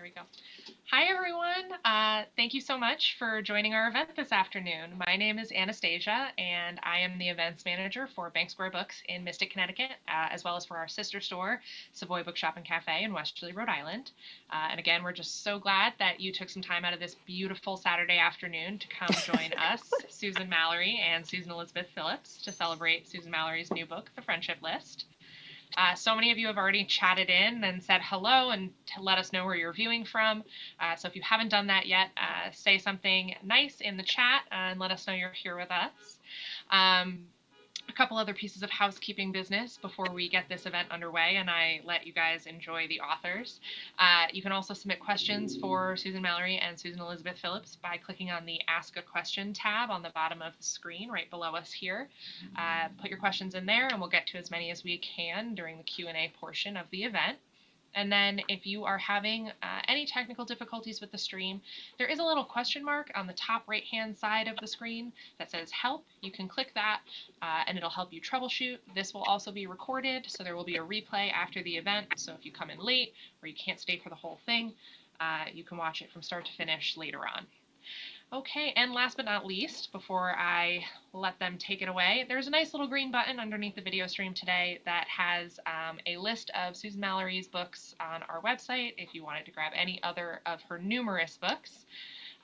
There we go. Hi, everyone. Thank you so much for joining our event this afternoon. My name is Anastasia, and I am the events manager for Bank Square Books in Mystic, Connecticut, as well as for our sister store, Savoy Bookshop and Cafe in Westerly, Rhode Island. And again, we're just so glad that you took some time out of this beautiful Saturday afternoon to come join us, Susan Mallery and Susan Elizabeth Phillips, to celebrate Susan Mallery's new book, The Friendship List. So many of you have already chatted in and said hello and to let us know where you're viewing from. So if you haven't done that yet, say something nice in the chat and let us know you're here with us. A couple other pieces of housekeeping business before we get this event underway and I let you guys enjoy the authors. You can also submit questions for Susan Mallery and Susan Elizabeth Phillips by clicking on the Ask a Question tab on the bottom of the screen right below us here. Put your questions in there and we'll get to as many as we can during the Q&A portion of the event. And then if you are having any technical difficulties with the stream, there is a little question mark on the top right-hand side of the screen that says help. You can click that and it'll help you troubleshoot. This will also be recorded, so there will be a replay after the event. So if you come in late or you can't stay for the whole thing, you can watch it from start to finish later on. Okay, and last but not least, before I let them take it away, there's a nice little green button underneath the video stream today that has a list of Susan Mallery's books on our website if you wanted to grab any other of her numerous books.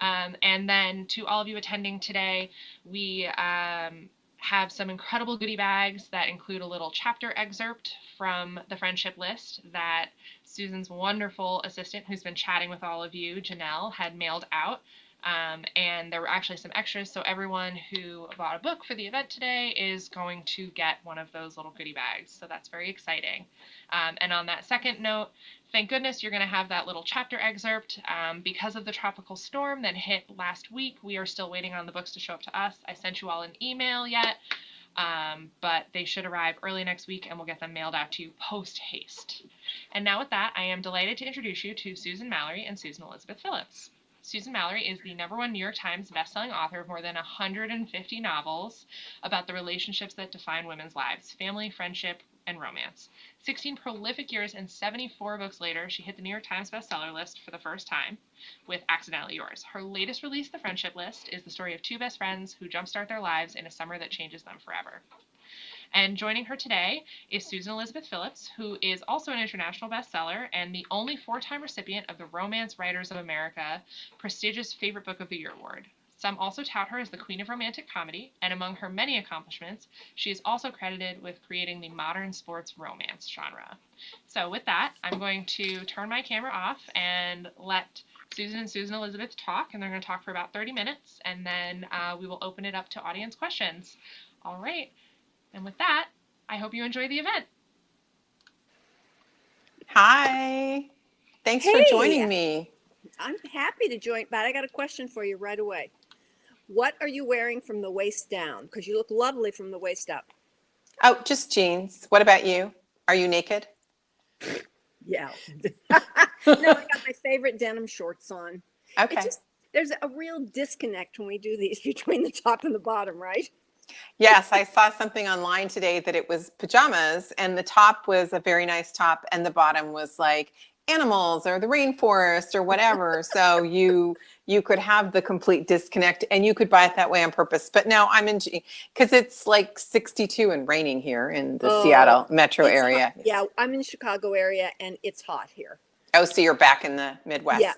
And then to all of you attending today, we have some incredible goodie bags that include a little chapter excerpt from the friendship list that Susan's wonderful assistant, who's been chatting with all of you, Janelle, had mailed out. And there were actually some extras, so everyone who bought a book for the event today is going to get one of those little goodie bags, so that's very exciting. And on that second note, thank goodness you're going to have that little chapter excerpt. Because of the tropical storm that hit last week, we are still waiting on the books to show up to us. I sent you all an email yet, but they should arrive early next week and we'll get them mailed out to you post haste. And now with that, I am delighted to introduce you to Susan Mallery and Susan Elizabeth Phillips. Susan Mallery is the #1 New York Times bestselling author of more than 150 novels about the relationships that define women's lives, family, friendship, and romance. 16 prolific years and 74 books later, she hit the New York Times bestseller list for the first time with Accidentally Yours. Her latest release, The Friendship List, is the story of two best friends who jumpstart their lives in a summer that changes them forever. And joining her today is Susan Elizabeth Phillips, who is also an international bestseller and the only 4-time recipient of the Romance Writers of America prestigious Favorite Book of the Year award. Some also tout her as the Queen of Romantic Comedy, and among her many accomplishments, she is also credited with creating the modern sports romance genre. So with that, I'm going to turn my camera off and let Susan and Susan Elizabeth talk, and they're going to talk for about 30 minutes, and then we will open it up to audience questions. All right. And with that, I hope you enjoy the event. Hi. Thanks for joining me. I'm happy to join, but I got a question for you right away. What are you wearing from the waist down? Because you look lovely from the waist up. Oh, just jeans. What about you? Are you naked? Yeah. No, I got my favorite denim shorts on. Okay. There's a real disconnect when we do these between the top and the bottom, right? Yes, I saw something online today that it was pajamas and the top was a very nice top and the bottom was like animals or the rainforest or whatever. So you could have the complete disconnect and you could buy it that way on purpose. But now I'm in, because it's like 62 and raining here in the Seattle metro area. Hot. Yeah, I'm in the Chicago area and it's hot here. Oh, so you're back in the Midwest. Yeah.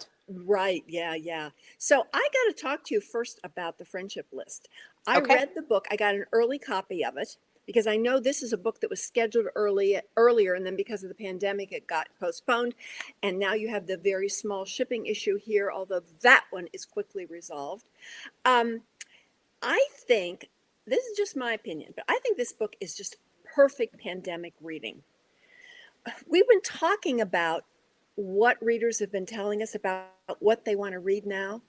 Right. Yeah. So I got to talk to you first about The Friendship List. I read the book. I got an early copy of it because I know this is a book that was scheduled earlier, and then because of the pandemic, it got postponed. And now you have the very small shipping issue here, although that one is quickly resolved. I think, this is just my opinion, but I think this book is just perfect pandemic reading. We've been talking about what readers have been telling us about what they want to read now,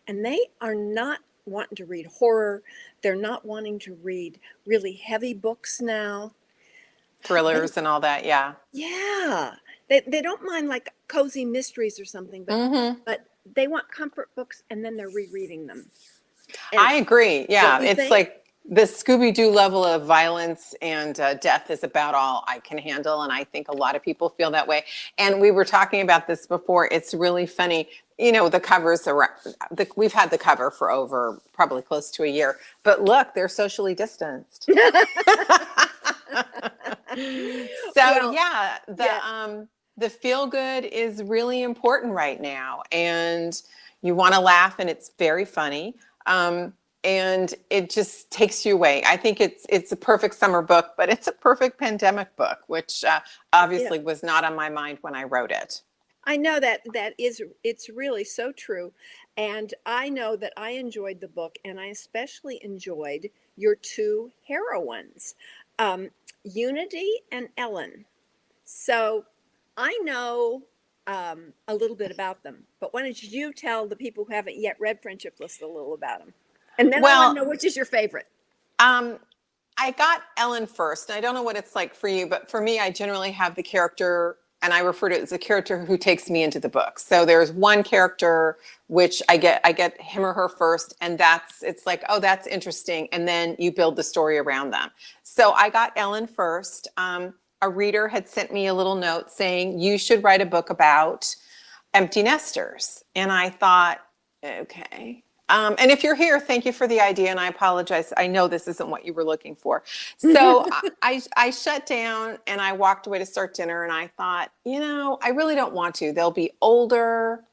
and they are not wanting to read horror. They're not wanting to read really heavy books now. Thrillers and all that, yeah. Yeah. They don't mind like cozy mysteries or something, but they want comfort books and then they're rereading them. And I agree. Yeah. It's like, The Scooby-Doo level of violence and death is about all I can handle. And I think a lot of people feel that way. And we were talking about this before. It's really funny. The covers are, we've had the cover for over probably close to a year, but look, they're socially distanced. So yeah, the feel good is really important right now. And you want to laugh, and it's very funny. And it just takes you away. I think it's a perfect summer book, but it's a perfect pandemic book, which obviously was not on my mind when I wrote it. I know it's really so true. And I know that I enjoyed the book, and I especially enjoyed your two heroines, Unity and Ellen. So I know a little bit about them, but why don't you tell the people who haven't yet read Friendship List a little about them? And then I want to know which is your favorite. I got Ellen first. And I don't know what it's like for you, but for me, I generally have the character, and I refer to it as a character who takes me into the book. So there's one character which I get him or her first, and it's like, oh, that's interesting. And then you build the story around them. So I got Ellen first. A reader had sent me a little note saying, you should write a book about empty nesters. And I thought, okay. And if you're here, thank you for the idea. And I apologize. I know this isn't what you were looking for. So I shut down and I walked away to start dinner. And I thought, I really don't want to. They'll be older.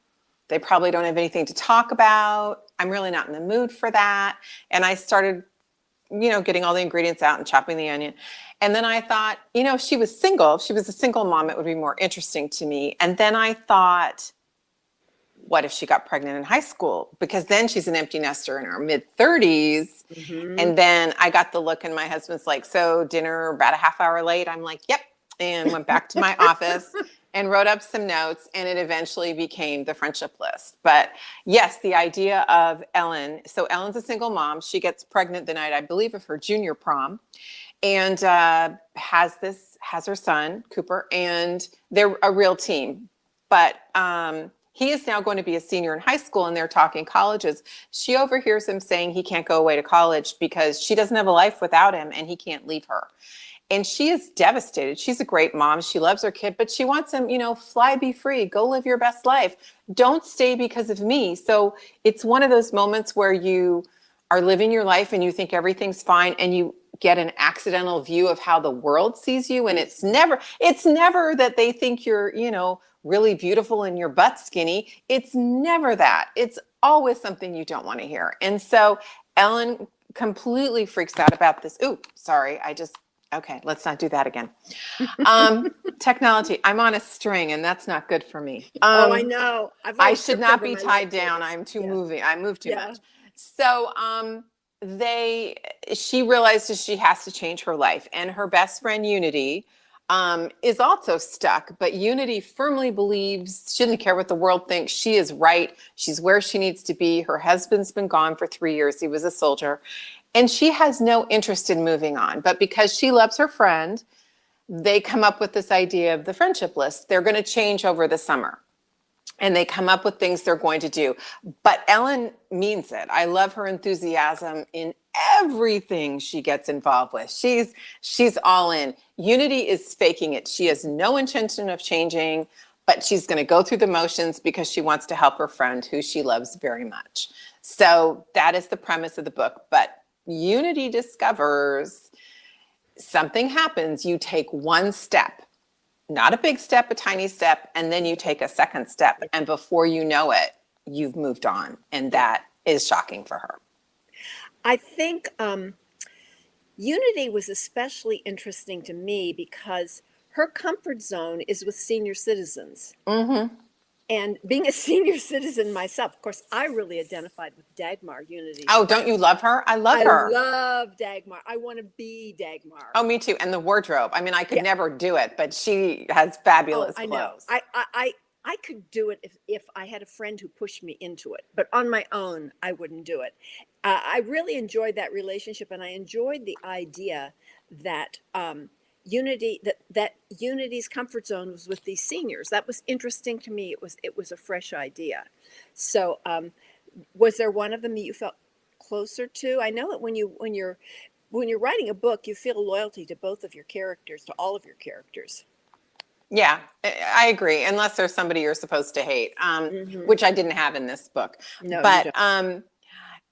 They probably don't have anything to talk about. I'm really not in the mood for that. And I started, getting all the ingredients out and chopping the onion. And then I thought, if she was single, if she was a single mom, it would be more interesting to me. And then I thought, what if she got pregnant in high school? Because then she's an empty nester in her mid-30s. Mm-hmm. And then I got the look, and my husband's like, so dinner about a half hour late? I'm like, yep. And went back to my office and wrote up some notes, and it eventually became the Friendship List. But yes, the idea of Ellen. So Ellen's a single mom. She gets pregnant the night, I believe, of her junior prom, and has her son, Cooper, and they're a real team. But he is now going to be a senior in high school, and they're talking colleges. She overhears him saying he can't go away to college because she doesn't have a life without him, and he can't leave her. And she is devastated. She's a great mom. She loves her kid, but she wants him, fly, be free, go live your best life. Don't stay because of me. So it's one of those moments where you are living your life and you think everything's fine, and you get an accidental view of how the world sees you. And it's never that they think you're, really beautiful and your butt skinny. It's never that. It's always something you don't want to hear. And so Ellen completely freaks out about this. Ooh, sorry. Okay, let's not do that again. Technology. I'm on a string, and that's not good for me. I know. I should not be tied down. I'm too moving. I move too much. So she realizes she has to change her life, and her best friend Unity is also stuck. But Unity firmly believes she doesn't care what the world thinks. She is right. She's where she needs to be. Her husband's been gone for 3 years. He was a soldier. And she has no interest in moving on. But because she loves her friend, they come up with this idea of the Friendship List. They're going to change over the summer. And they come up with things they're going to do. But Ellen means it. I love her enthusiasm in everything she gets involved with. She's all in. Unity is faking it. She has no intention of changing, but she's going to go through the motions because she wants to help her friend who she loves very much. So that is the premise of the book. But Unity discovers something happens. You take one step, not a big step, a tiny step, and then you take a second step. And before you know it, you've moved on. And that is shocking for her. I think Unity was especially interesting to me because her comfort zone is with senior citizens. Mm-hmm. And being a senior citizen myself, of course, I really identified with Dagmar, Unity. Oh, don't you love her? I love her. I love Dagmar. I want to be Dagmar. Oh, me too. And the wardrobe. I mean, I could never do it, but she has fabulous clothes. I know. I could do it if I had a friend who pushed me into it, but on my own, I wouldn't do it. I really enjoyed that relationship, and I enjoyed the idea that Unity's comfort zone was with these seniors. That was interesting to me. It was a fresh idea. So was there one of them that you felt closer to? I know that when you're writing a book, you feel loyalty to both of your characters, to all of your characters. Yeah, I agree. Unless there's somebody you're supposed to hate, which I didn't have in this book. No, you But don't.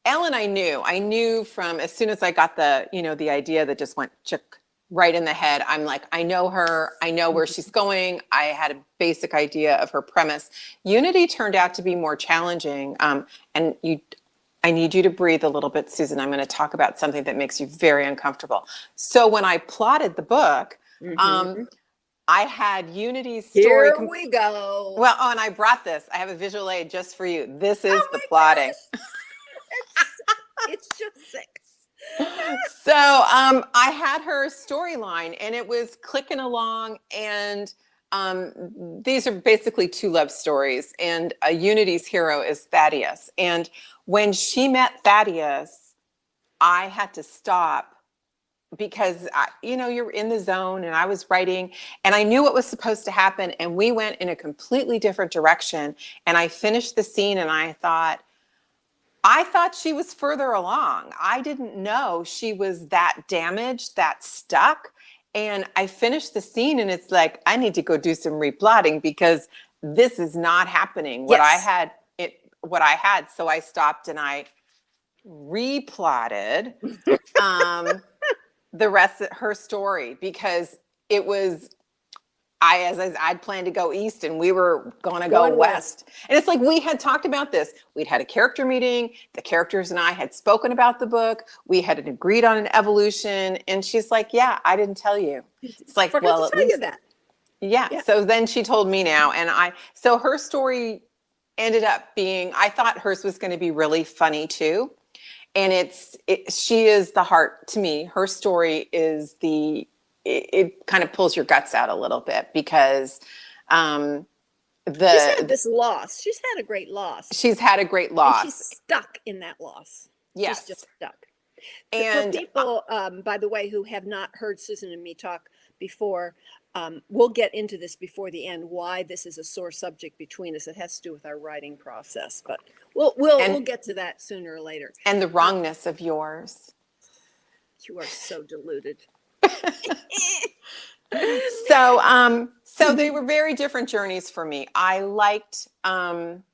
Ellen, I knew from as soon as I got the idea that just went right in the head. I'm like, I know her. I know where she's going. I had a basic idea of her premise. Unity turned out to be more challenging. I need you to breathe a little bit, Susan. I'm going to talk about something that makes you very uncomfortable. So when I plotted the book, I had Unity's story. Here we go. Well, and I brought this. I have a visual aid just for you. This is the plotting. It's just sick. So I had her storyline, and it was clicking along. And these are basically two love stories. And Unity's hero is Thaddeus. And when she met Thaddeus, I had to stop because you're in the zone, and I was writing and I knew what was supposed to happen, and we went in a completely different direction. And I finished the scene, and I thought she was further along. I didn't know she was that damaged, that stuck. And I finished the scene, and it's like, I need to go do some replotting because this is not happening. What I had. So I stopped and I replotted the rest of her story, because it was, I'd planned to go east, and we were going to go west. And it's like, we had talked about this. We'd had a character meeting. The characters and I had spoken about the book. We had agreed on an evolution. And she's like, yeah, I didn't tell you. It's like, well, at least that. Yeah. So then she told me now, and so her story ended up being, I thought hers was going to be really funny too. And she is the heart to me. Her story is it kind of pulls your guts out a little bit, because she's had this loss. She's had a great loss. She's had a great loss. And she's stuck in that loss. Yes. She's just stuck. And for people, by the way, who have not heard Susan and me talk before, we'll get into this before the end, why this is a sore subject between us. It has to do with our writing process, but we'll get to that sooner or later. And the wrongness of yours. You are so deluded. So they were very different journeys for me. I liked, Ellen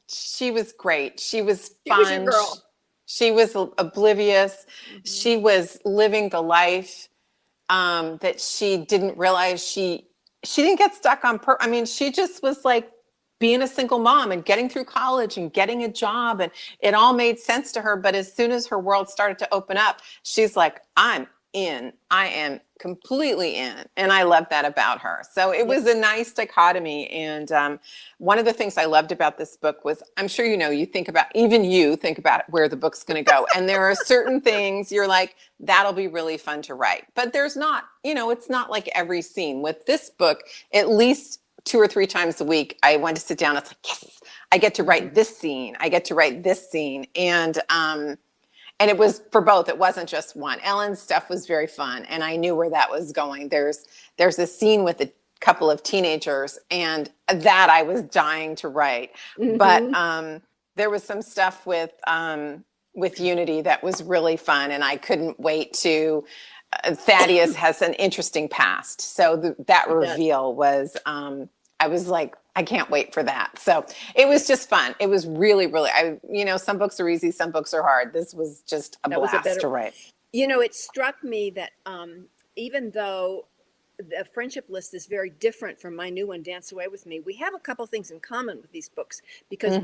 she was great. She was fun. She was your girl. She was oblivious. She was living the life that she didn't realize she didn't get stuck on purpose. I mean, she just was like being a single mom and getting through college and getting a job, and it all made sense to her. But as soon as her world started to open up, she's like, I'm in. I am completely in. And I love that about her. So it was a nice dichotomy. And one of the things I loved about this book was, I'm sure you think about where the book's going to go. And there are certain things you're like, that'll be really fun to write. But there's not, it's not like every scene. With this book, at least 2 or 3 times a week, I went to sit down. It's like, yes, I get to write this scene. I get to write this scene. And it was for both. It wasn't just one. Ellen's stuff was very fun, and I knew where that was going. There's a scene with a couple of teenagers, and that I was dying to write. But there was some stuff with Unity that was really fun, and I couldn't wait to. Thaddeus has an interesting past, so that reveal was. I was like, I can't wait for that. So it was just fun. It was really, really, some books are easy, some books are hard. This was just a blast to write. It struck me that even though the friendship list is very different from my new one, Dance Away With Me, we have a couple things in common with these books, because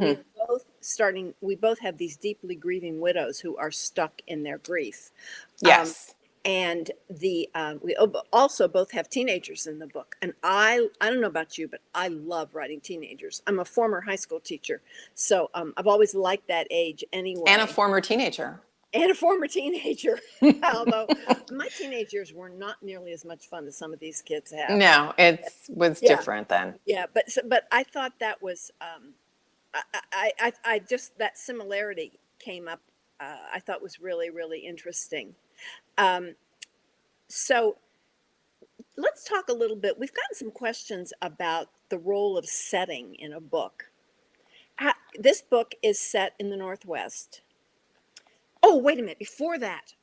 we both have these deeply grieving widows who are stuck in their grief. Yes. And we also both have teenagers in the book. And I don't know about you, but I love writing teenagers. I'm a former high school teacher, so I've always liked that age anyway. And a former teenager. Although my teenagers were not nearly as much fun as some of these kids have. No, it was different then. Yeah, but I thought that was, I just, that similarity came up, I thought was really, really interesting. So let's talk a little bit. We've gotten some questions about the role of setting in a book. This book is set in the Northwest. Oh, wait a minute. Before that,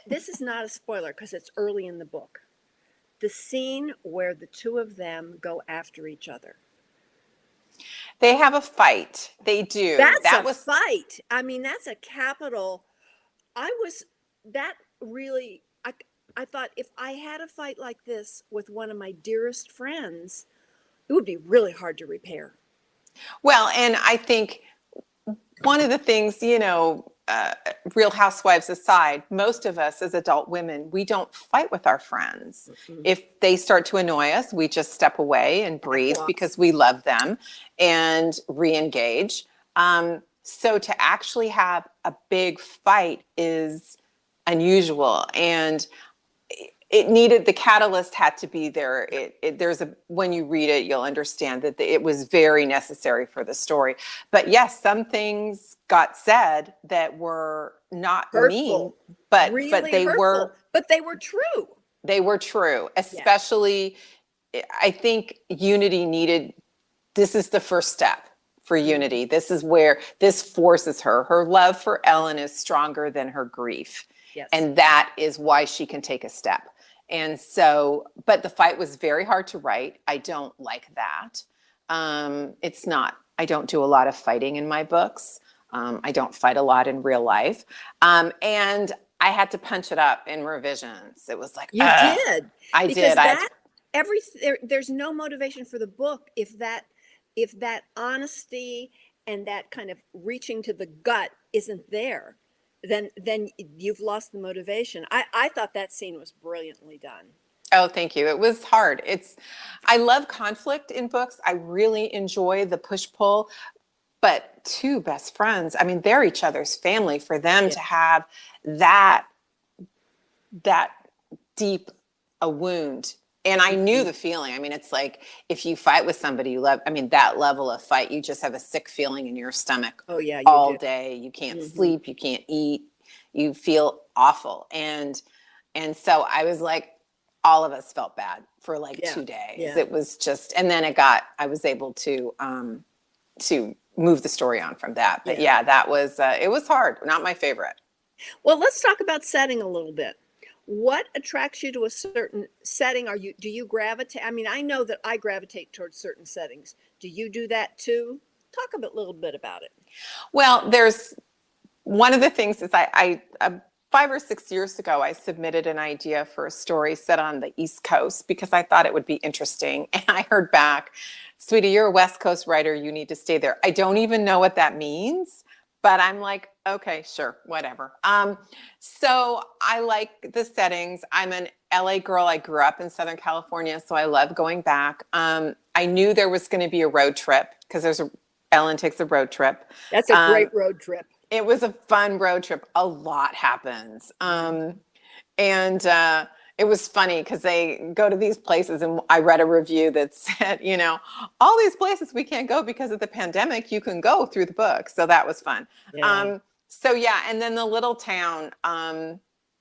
this is not a spoiler because it's early in the book. The scene where the two of them go after each other. They have a fight. They do. That's That a was fight. I mean, that's a capital. I was, that really, I thought if I had a fight like this with one of my dearest friends, it would be really hard to repair. well, and I think one of the things, Real Housewives aside, most of us as adult women, we don't fight with our friends. Mm-hmm. If they start to annoy us, we just step away and breathe Walk. because we love them and re-engage. So to actually have a big fight is unusual, and it needed, the catalyst had to be there. When you read it, you'll understand that it was very necessary for the story. But yes, some things got said that were not mean, Hurtful. but Really they hurtful. But they were true. They were true. Especially, I think Unity needed. This is the first step for Unity. This is where this forces her. Her love for Ellen is stronger than her grief. Yes. And that is why she can take a step. And so, but the fight was very hard to write. I don't like that. It's not, I don't do a lot of fighting in my books. I don't fight a lot in real life. And I had to punch it up in revisions. It was like, You did. I Because did. there's no motivation for the book if that honesty and that kind of reaching to the gut isn't there. Then you've lost the motivation. I thought that scene was brilliantly done. Oh, thank you. It was hard. I love conflict in books. I really enjoy the push-pull, but two best friends, I mean, they're each other's family. For them to have that deep a wound. And I knew the feeling. I mean, it's like if you fight with somebody you love, I mean, that level of fight, you just have a sick feeling in your stomach all day. You can't sleep, you can't eat, you feel awful. And so I was like, all of us felt bad for like 2 days. Yeah. It was just, and then I was able to move the story on from that. But that was, it was hard. Not my favorite. Well, let's talk about setting a little bit. What attracts you to a certain setting? Do you gravitate? I mean, I know that I gravitate towards certain settings. Do you do that too? Talk a little bit about it. Well, there's one of the things is I 5 or 6 years ago, I submitted an idea for a story set on the East Coast because I thought it would be interesting. And I heard back, sweetie, you're a West Coast writer. You need to stay there. I don't even know what that means. But I'm like, okay, sure, whatever. So I like the settings. I'm an LA girl. I grew up in Southern California, so I love going back. I knew there was going to be a road trip because Ellen takes a road trip. That's a great road trip. It was a fun road trip. A lot happens. It was funny because they go to these places, and I read a review that said, all these places we can't go because of the pandemic, you can go through the book. So that was fun. Yeah. And then the little town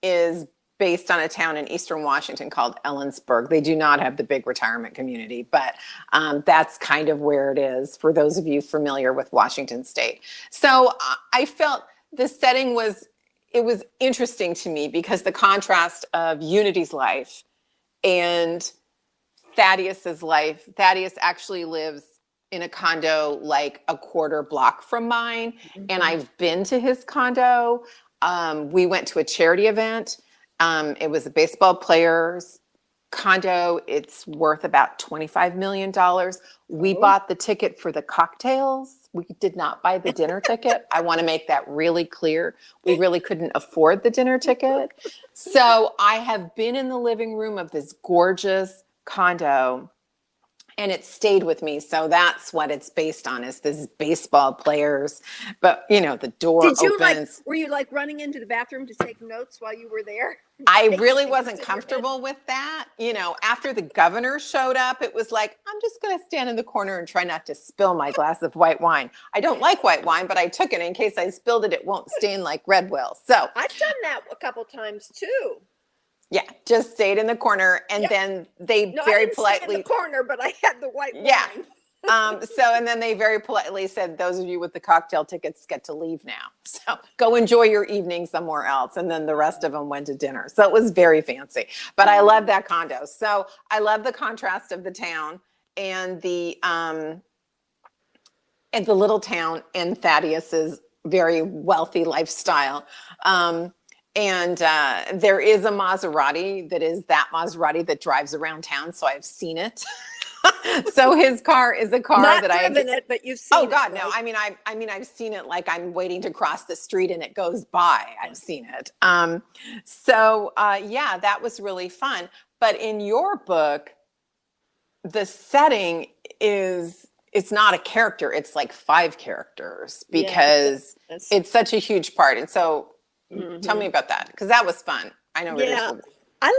is based on a town in Eastern Washington called Ellensburg. They do not have the big retirement community, but that's kind of where it is for those of you familiar with Washington State. So I felt the setting was interesting to me because the contrast of Unity's life and Thaddeus's life. Thaddeus actually lives in a condo like a quarter block from mine. And I've been to his condo. We went to a charity event. It was a baseball player's condo. It's worth about $25 million. We bought the ticket for the cocktails. We did not buy the dinner ticket. I want to make that really clear. We really couldn't afford the dinner ticket. So I have been in the living room of this gorgeous condo, and it stayed with me. So that's what it's based on, is this baseball players. But the door opens. Were you like running into the bathroom to take notes while you were there? I really wasn't comfortable with that. After the governor showed up, it was like, I'm just going to stand in the corner and try not to spill my glass of white wine. I don't like white wine, but I took it in case I spilled it. It won't stain like Red will. So I've done that a couple times too. Yeah, just stayed in the corner, and then they very politely. Stay in the corner, but I had the white wine. Yeah, And then they very politely said, those of you with the cocktail tickets get to leave now. So go enjoy your evening somewhere else. And then the rest of them went to dinner. So it was very fancy, but I love that condo. So I love the contrast of the town and the little town and Thaddeus's very wealthy lifestyle. And there is a Maserati that is that Maserati that drives around town. So I've seen it. So his car is a car Not that I driven it, but you've seen Oh it. God, right? no. I mean, I've seen it like I'm waiting to cross the street and it goes by. I've seen it. Yeah, that was really fun. But in your book, the setting it's not a character, it's like 5 characters because Yes. it's such a huge part. And so tell me Mhm. about that, because that was fun. I know readers Yeah, will. I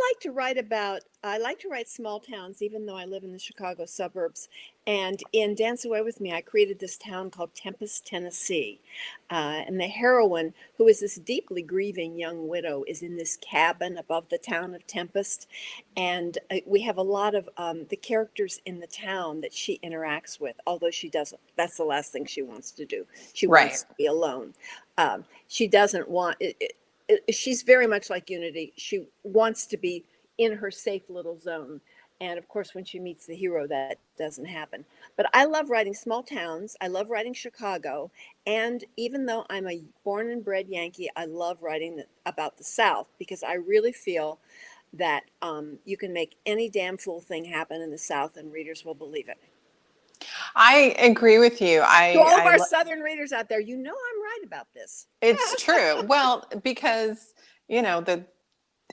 like to write small towns, even though I live in the Chicago suburbs. And in Dance Away With Me, I created this town called Tempest, Tennessee. And the heroine, who is this deeply grieving young widow, is in this cabin above the town of Tempest. And we have a lot of the characters in the town that she interacts with, although she doesn't. That's the last thing she wants to do. She Right. wants to be alone. She doesn't want it, she's very much like Unity. She wants to be in her safe little zone. And of course, when she meets the hero, that doesn't happen. But I love writing small towns. I love writing Chicago. And even though I'm a born and bred Yankee, I love writing about the South because I really feel that you can make any damn fool thing happen in the South and readers will believe it. I agree with you. To all of our Southern readers out there, you know I'm right about this. It's true. Well, because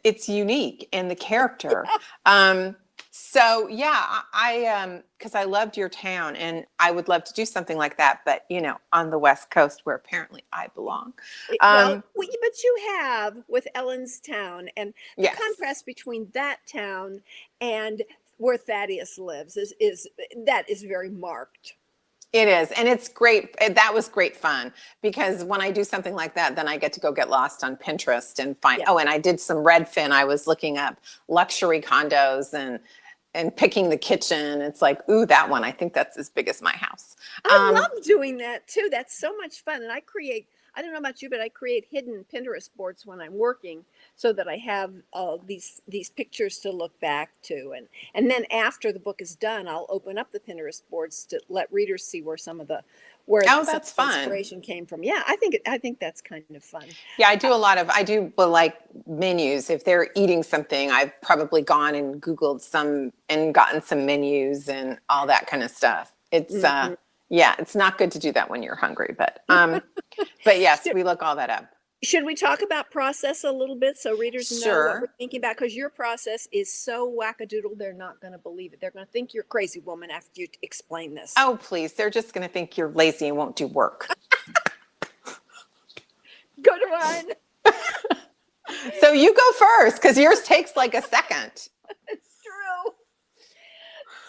it's unique in the character. So yeah, because I loved your town and I would love to do something like that, but on the West Coast where apparently I belong. But you have with Ellen's Town, and the Yes. contrast between that town and where Thaddeus lives is very marked. It is. And it's great. That was great fun because when I do something like that, then I get to go get lost on Pinterest and find, Yeah. and I did some Redfin. I was looking up luxury condos and picking the kitchen. It's like, ooh, that one. I think that's as big as my house. I love doing that too. That's so much fun. And I don't know about you, but I create hidden Pinterest boards when I'm working so that I have these pictures to look back to. And then after the book is done, I'll open up the Pinterest boards to let readers see where some of the That's fun. inspiration came from. Yeah, I think that's kind of fun. Yeah, I do like menus. If they're eating something, I've probably gone and Googled some and gotten some menus and all that kind of stuff. It's yeah, it's not good to do that when you're hungry, but yes, we look all that up. Should we talk about process a little bit so readers know what we're thinking about? Because your process is so wackadoodle, they're not going to believe it. They're going to think you're a crazy woman after you explain this. Oh, please. They're just going to think you're lazy and won't do work. Good one. So you go first because yours takes like a second. It's true.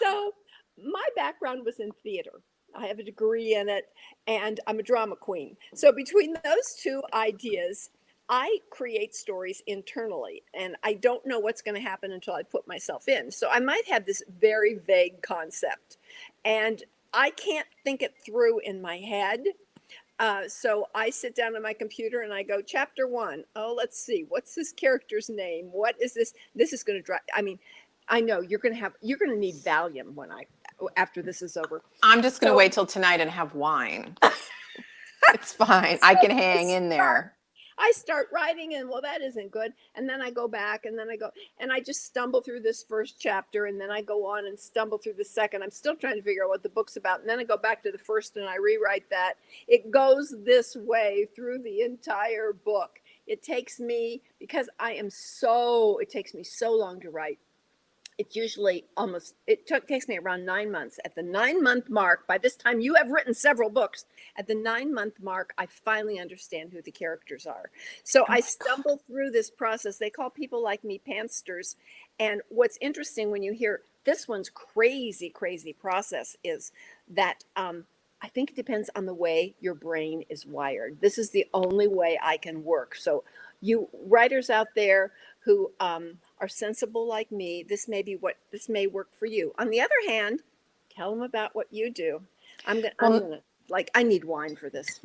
So my background was in theater. I have a degree in it and I'm a drama queen. So between those two ideas, I create stories internally and I don't know what's going to happen until I put myself in. So I might have this very vague concept and I can't think it through in my head. So I sit down on my computer and I go, chapter 1. Oh, let's see. What's this character's name? What is this? This is going to drive. I mean, I know you're going to need Valium after this is over. I'm just going to wait till tonight and have wine. It's fine. I can hang in there. I start writing and well, that isn't good. And then I go back and then I go and I just stumble through this first chapter and then I go on and stumble through the second. I'm still trying to figure out what the book's about. And then I go back to the first and I rewrite that. It goes this way through the entire book. It takes me, because it takes me so long to write. It's usually takes me around 9 months. At the 9-month mark, by this time you have written several books. At the 9-month mark, I finally understand who the characters are. So I stumble through this process. They call people like me pantsters. And what's interesting when you hear this one's crazy, crazy process is that I think it depends on the way your brain is wired. This is the only way I can work. So you writers out there who are sensible like me, this may work for you. On the other hand, Tell them about what you do. I'm Well, gonna like. I need wine for this.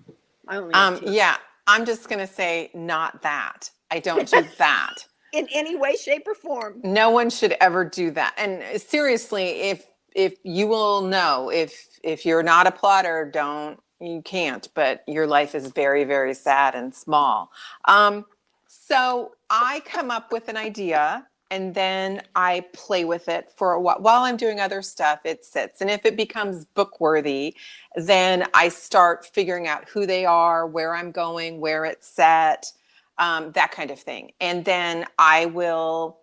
I only have 2. yeah, I'm just going to say not that. I don't do that. In any way, shape, or form. No one should ever do that. And seriously, if you will know, if you're not a plotter, you can't, but your life is very, very sad and small. So I come up with an idea and then I play with it for a while. While I'm doing other stuff, it sits. And if it becomes book worthy, then I start figuring out who they are, where I'm going, where it's set, that kind of thing. And then I will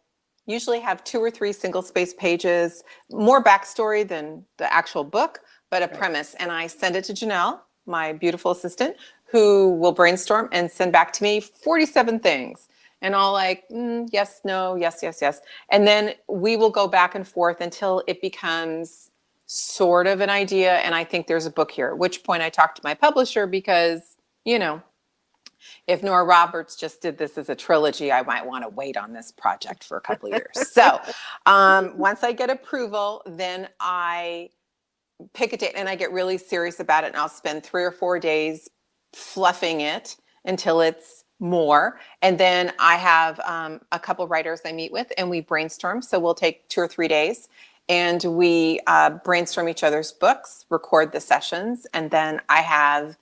usually have 2 or 3 single space pages, more backstory than the actual book, but a premise. And I send it to Janelle, my beautiful assistant, who will brainstorm and send back to me 47 things. And I'll like, yes, no, yes, yes, yes. And then we will go back and forth until it becomes sort of an idea. And I think there's a book here, at which point I talk to my publisher because, if Nora Roberts just did this as a trilogy, I might want to wait on this project for a couple of years. So once I get approval, then I pick a date and I get really serious about it. And I'll spend 3 or 4 days fluffing it until it's more. And then I have a couple writers I meet with and we brainstorm. So we'll take 2 or 3 days and we brainstorm each other's books, record the sessions. And then I have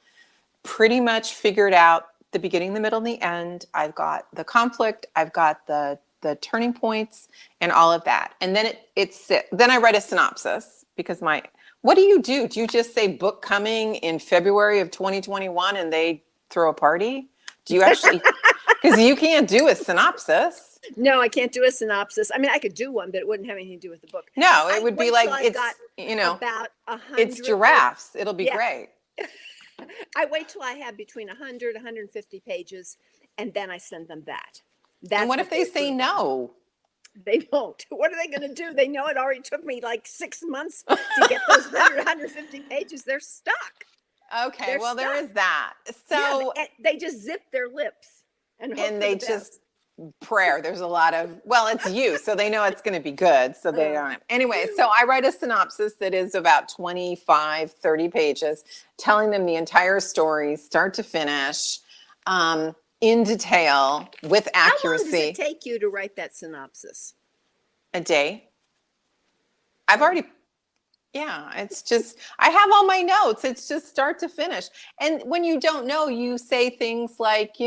pretty much figured out the beginning, the middle, and the end. I've got the conflict. I've got the turning points and all of that. And then then I write a synopsis because what do? Do you just say book coming in February of 2021 and they throw a party? Do you actually, because you can't do a synopsis. No, I can't do a synopsis. I mean, I could do one, but it wouldn't have anything to do with the book. No, it would be like, it's, about 100. It's giraffes. It'll be great. I wait till I have between 100, 150 pages, and then I send them that. And what if they say no? They don't. What are they going to do? They know it already took me like 6 months to get those 100, 150 pages. They're stuck. Okay, They're well, stuck. there is that. So they just zip their lips and hope they just prayer. There's a lot of, it's you, so they know it's going to be good. So they aren't. Anyway, so I write a synopsis that is about 25, 30 pages, telling them the entire story, start to finish, in detail, with accuracy. How long does it take you to write that synopsis? A day. I've already, it's just, I have all my notes. It's just start to finish. And when you don't know, you say things like,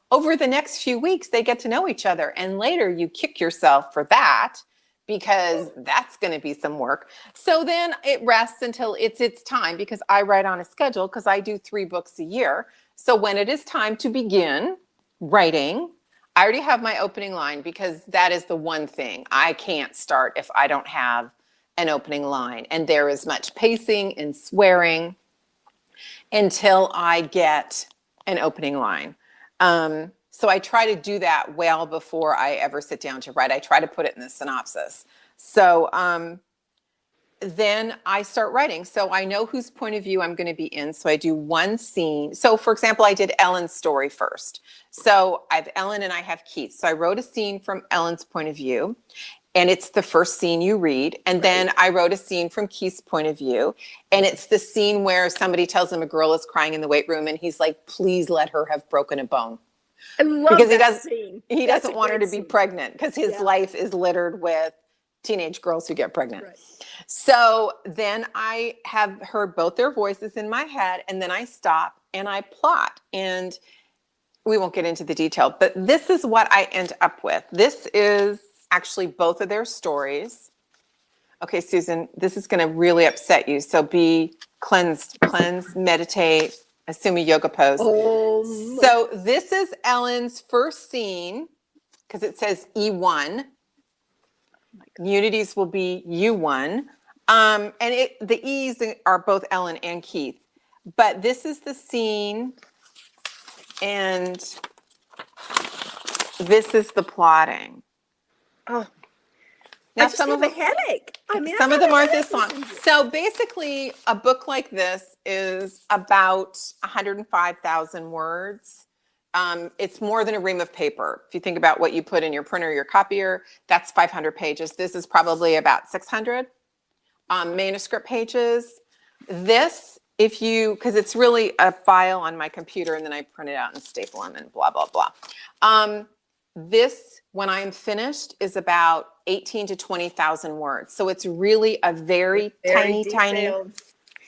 over the next few weeks, they get to know each other. And later you kick yourself for that because that's going to be some work. So then it rests until it's time because I write on a schedule because I do 3 books a year. So when it is time to begin writing, I already have my opening line because that is the one thing I can't start if I don't have an opening line. And there is much pacing and swearing until I get an opening line. So I try to do that well before I ever sit down to write. I try to put it in the synopsis. So then I start writing. So I know whose point of view I'm going to be in. So I do one scene. So for example, I did Ellen's story first. So I have Ellen and I have Keith. So I wrote a scene from Ellen's point of view. And it's the first scene you read. And then I wrote a scene from Keith's point of view. And it's the scene where somebody tells him a girl is crying in the weight room. And he's like, please let her have broken a bone. I love because that scene. He doesn't want her to be scene. pregnant because his life is littered with teenage girls who get pregnant. Right. So then I have heard both their voices in my head. And then I stop and I plot. And we won't get into the detail. But this is what I end up with. This is actually both of their stories. Okay, Susan, this is going to really upset you. So be cleansed, meditate, assume a yoga pose. So this is Ellen's first scene because it says E1. Unity's will be U1. And the E's are both Ellen and Keith. But this is the scene and this is the plotting. Oh, now I just have a headache. I mean, some of them aren't this long. So basically, a book like this is about 105,000 words. It's more than a ream of paper. If you think about what you put in your printer, your copier, that's 500 pages. This is probably about 600. manuscript pages. This, if you, because it's really a file on my computer and then I print it out and staple them and blah, blah, blah. This, when I'm finished, is about 18 to 20,000 words. So it's really a very tiny, detailed.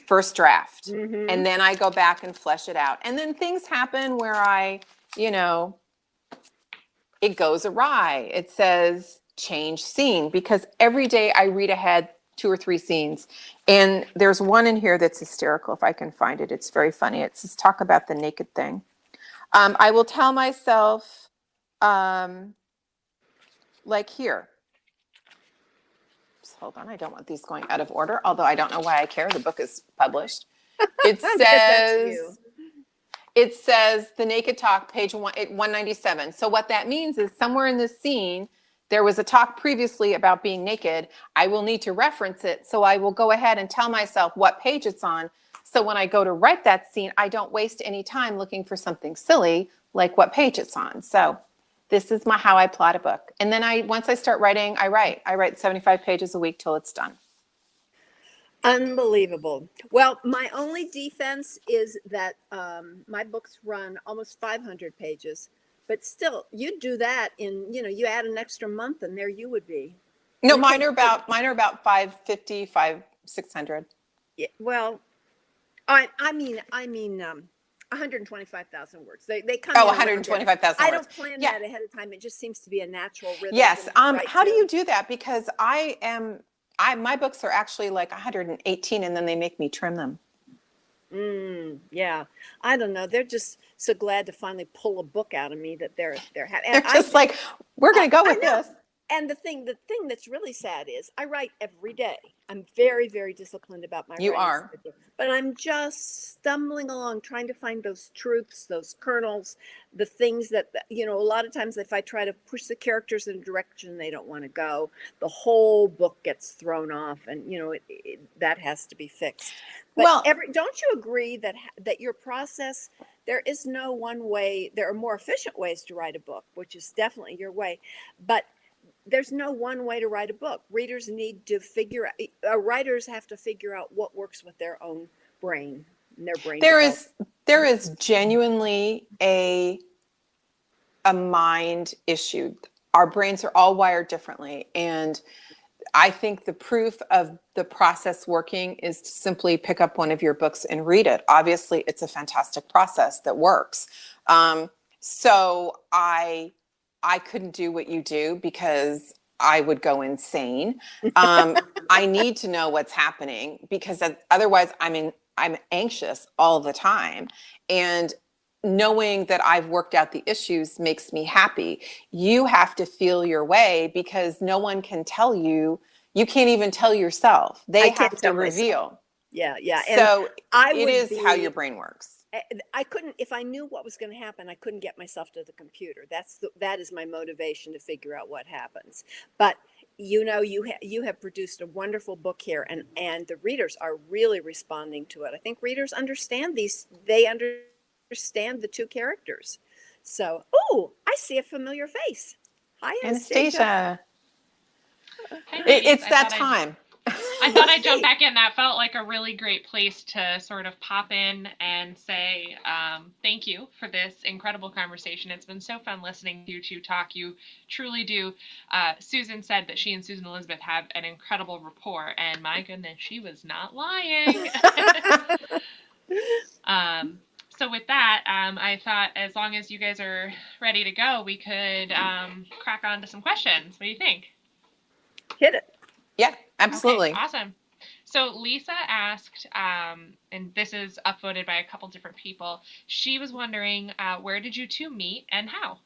First draft. Mhm. And then I go back and flesh it out. And then things happen where I, it goes awry. It says change scene, because every day I read ahead 2 or 3 scenes. And there's one in here that's hysterical. If I can find it, it's very funny. It says talk about the naked thing. I will tell myself, like here. Just hold on, I don't want these going out of order, although I don't know why I care. The book is published. It says the naked talk, page 197. So what that means is somewhere in this scene, there was a talk previously about being naked. I will need to reference it. So I will go ahead and tell myself what page it's on. So when I go to write that scene, I don't waste any time looking for something silly like what page it's on. So this is how I plot a book. And then once I start writing, I write 75 pages a week till it's done. Unbelievable. Well, my only defense is that my books run almost 500 pages, but still, you do that you add an extra month and there you would be. No, mine are about 550, 600. Yeah, well, I mean 125,000 words. They come. Oh, 125,000 words. I don't plan that ahead of time. It just seems to be a natural rhythm. Yes. How do you do that? Because my books are actually like 118 and then they make me trim them. Yeah. I don't know. They're just so glad to finally pull a book out of me that they're happy. They're just like, we're going to go with this. And the thing that's really sad is I write every day. I'm very, very disciplined about my writing. You are. But I'm just stumbling along, trying to find those truths, those kernels, the things that, a lot of times if I try to push the characters in a direction they don't want to go, the whole book gets thrown off and, that has to be fixed. But don't you agree that your process, there is no one way, there are more efficient ways to write a book, which is definitely your way, but there's no one way to write a book. Readers need to writers have to figure out what works with their own brain and their brain. There is genuinely a mind issue. Our brains are all wired differently. And I think the proof of the process working is to simply pick up one of your books and read it. Obviously, it's a fantastic process that works. So I couldn't do what you do because I would go insane. I need to know what's happening because otherwise I'm anxious all the time. And knowing that I've worked out the issues makes me happy. You have to feel your way because no one can tell you. You can't even tell yourself. They have to reveal. Yeah, yeah. So it is how your brain works. I couldn't, if I knew what was going to happen, I couldn't get myself to the computer. That is my motivation to figure out what happens. But you have produced a wonderful book here, and the readers are really responding to it. I think readers understand they understand the 2 characters. So, I see a familiar face. Hi, Anastasia. It's that time. I thought I'd jump back in. That felt like a really great place to sort of pop in and say thank you for this incredible conversation. It's been so fun listening to you two talk. You truly do. Susan said that she and Susan Elizabeth have an incredible rapport, and my goodness, she was not lying. So with that, I thought as long as you guys are ready to go, we could crack on to some questions. What do you think? Hit it. Yeah, absolutely. Okay, awesome. So Lisa asked, and this is upvoted by a couple different people. She was wondering, where did you 2 meet and how?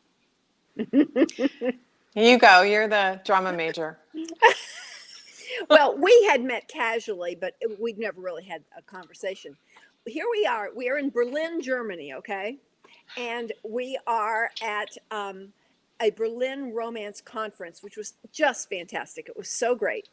You go. You're the drama major. Well, we had met casually, but we'd never really had a conversation. Here we are. We are in Berlin, Germany, okay? And we are at a Berlin romance conference, which was just fantastic. It was so great.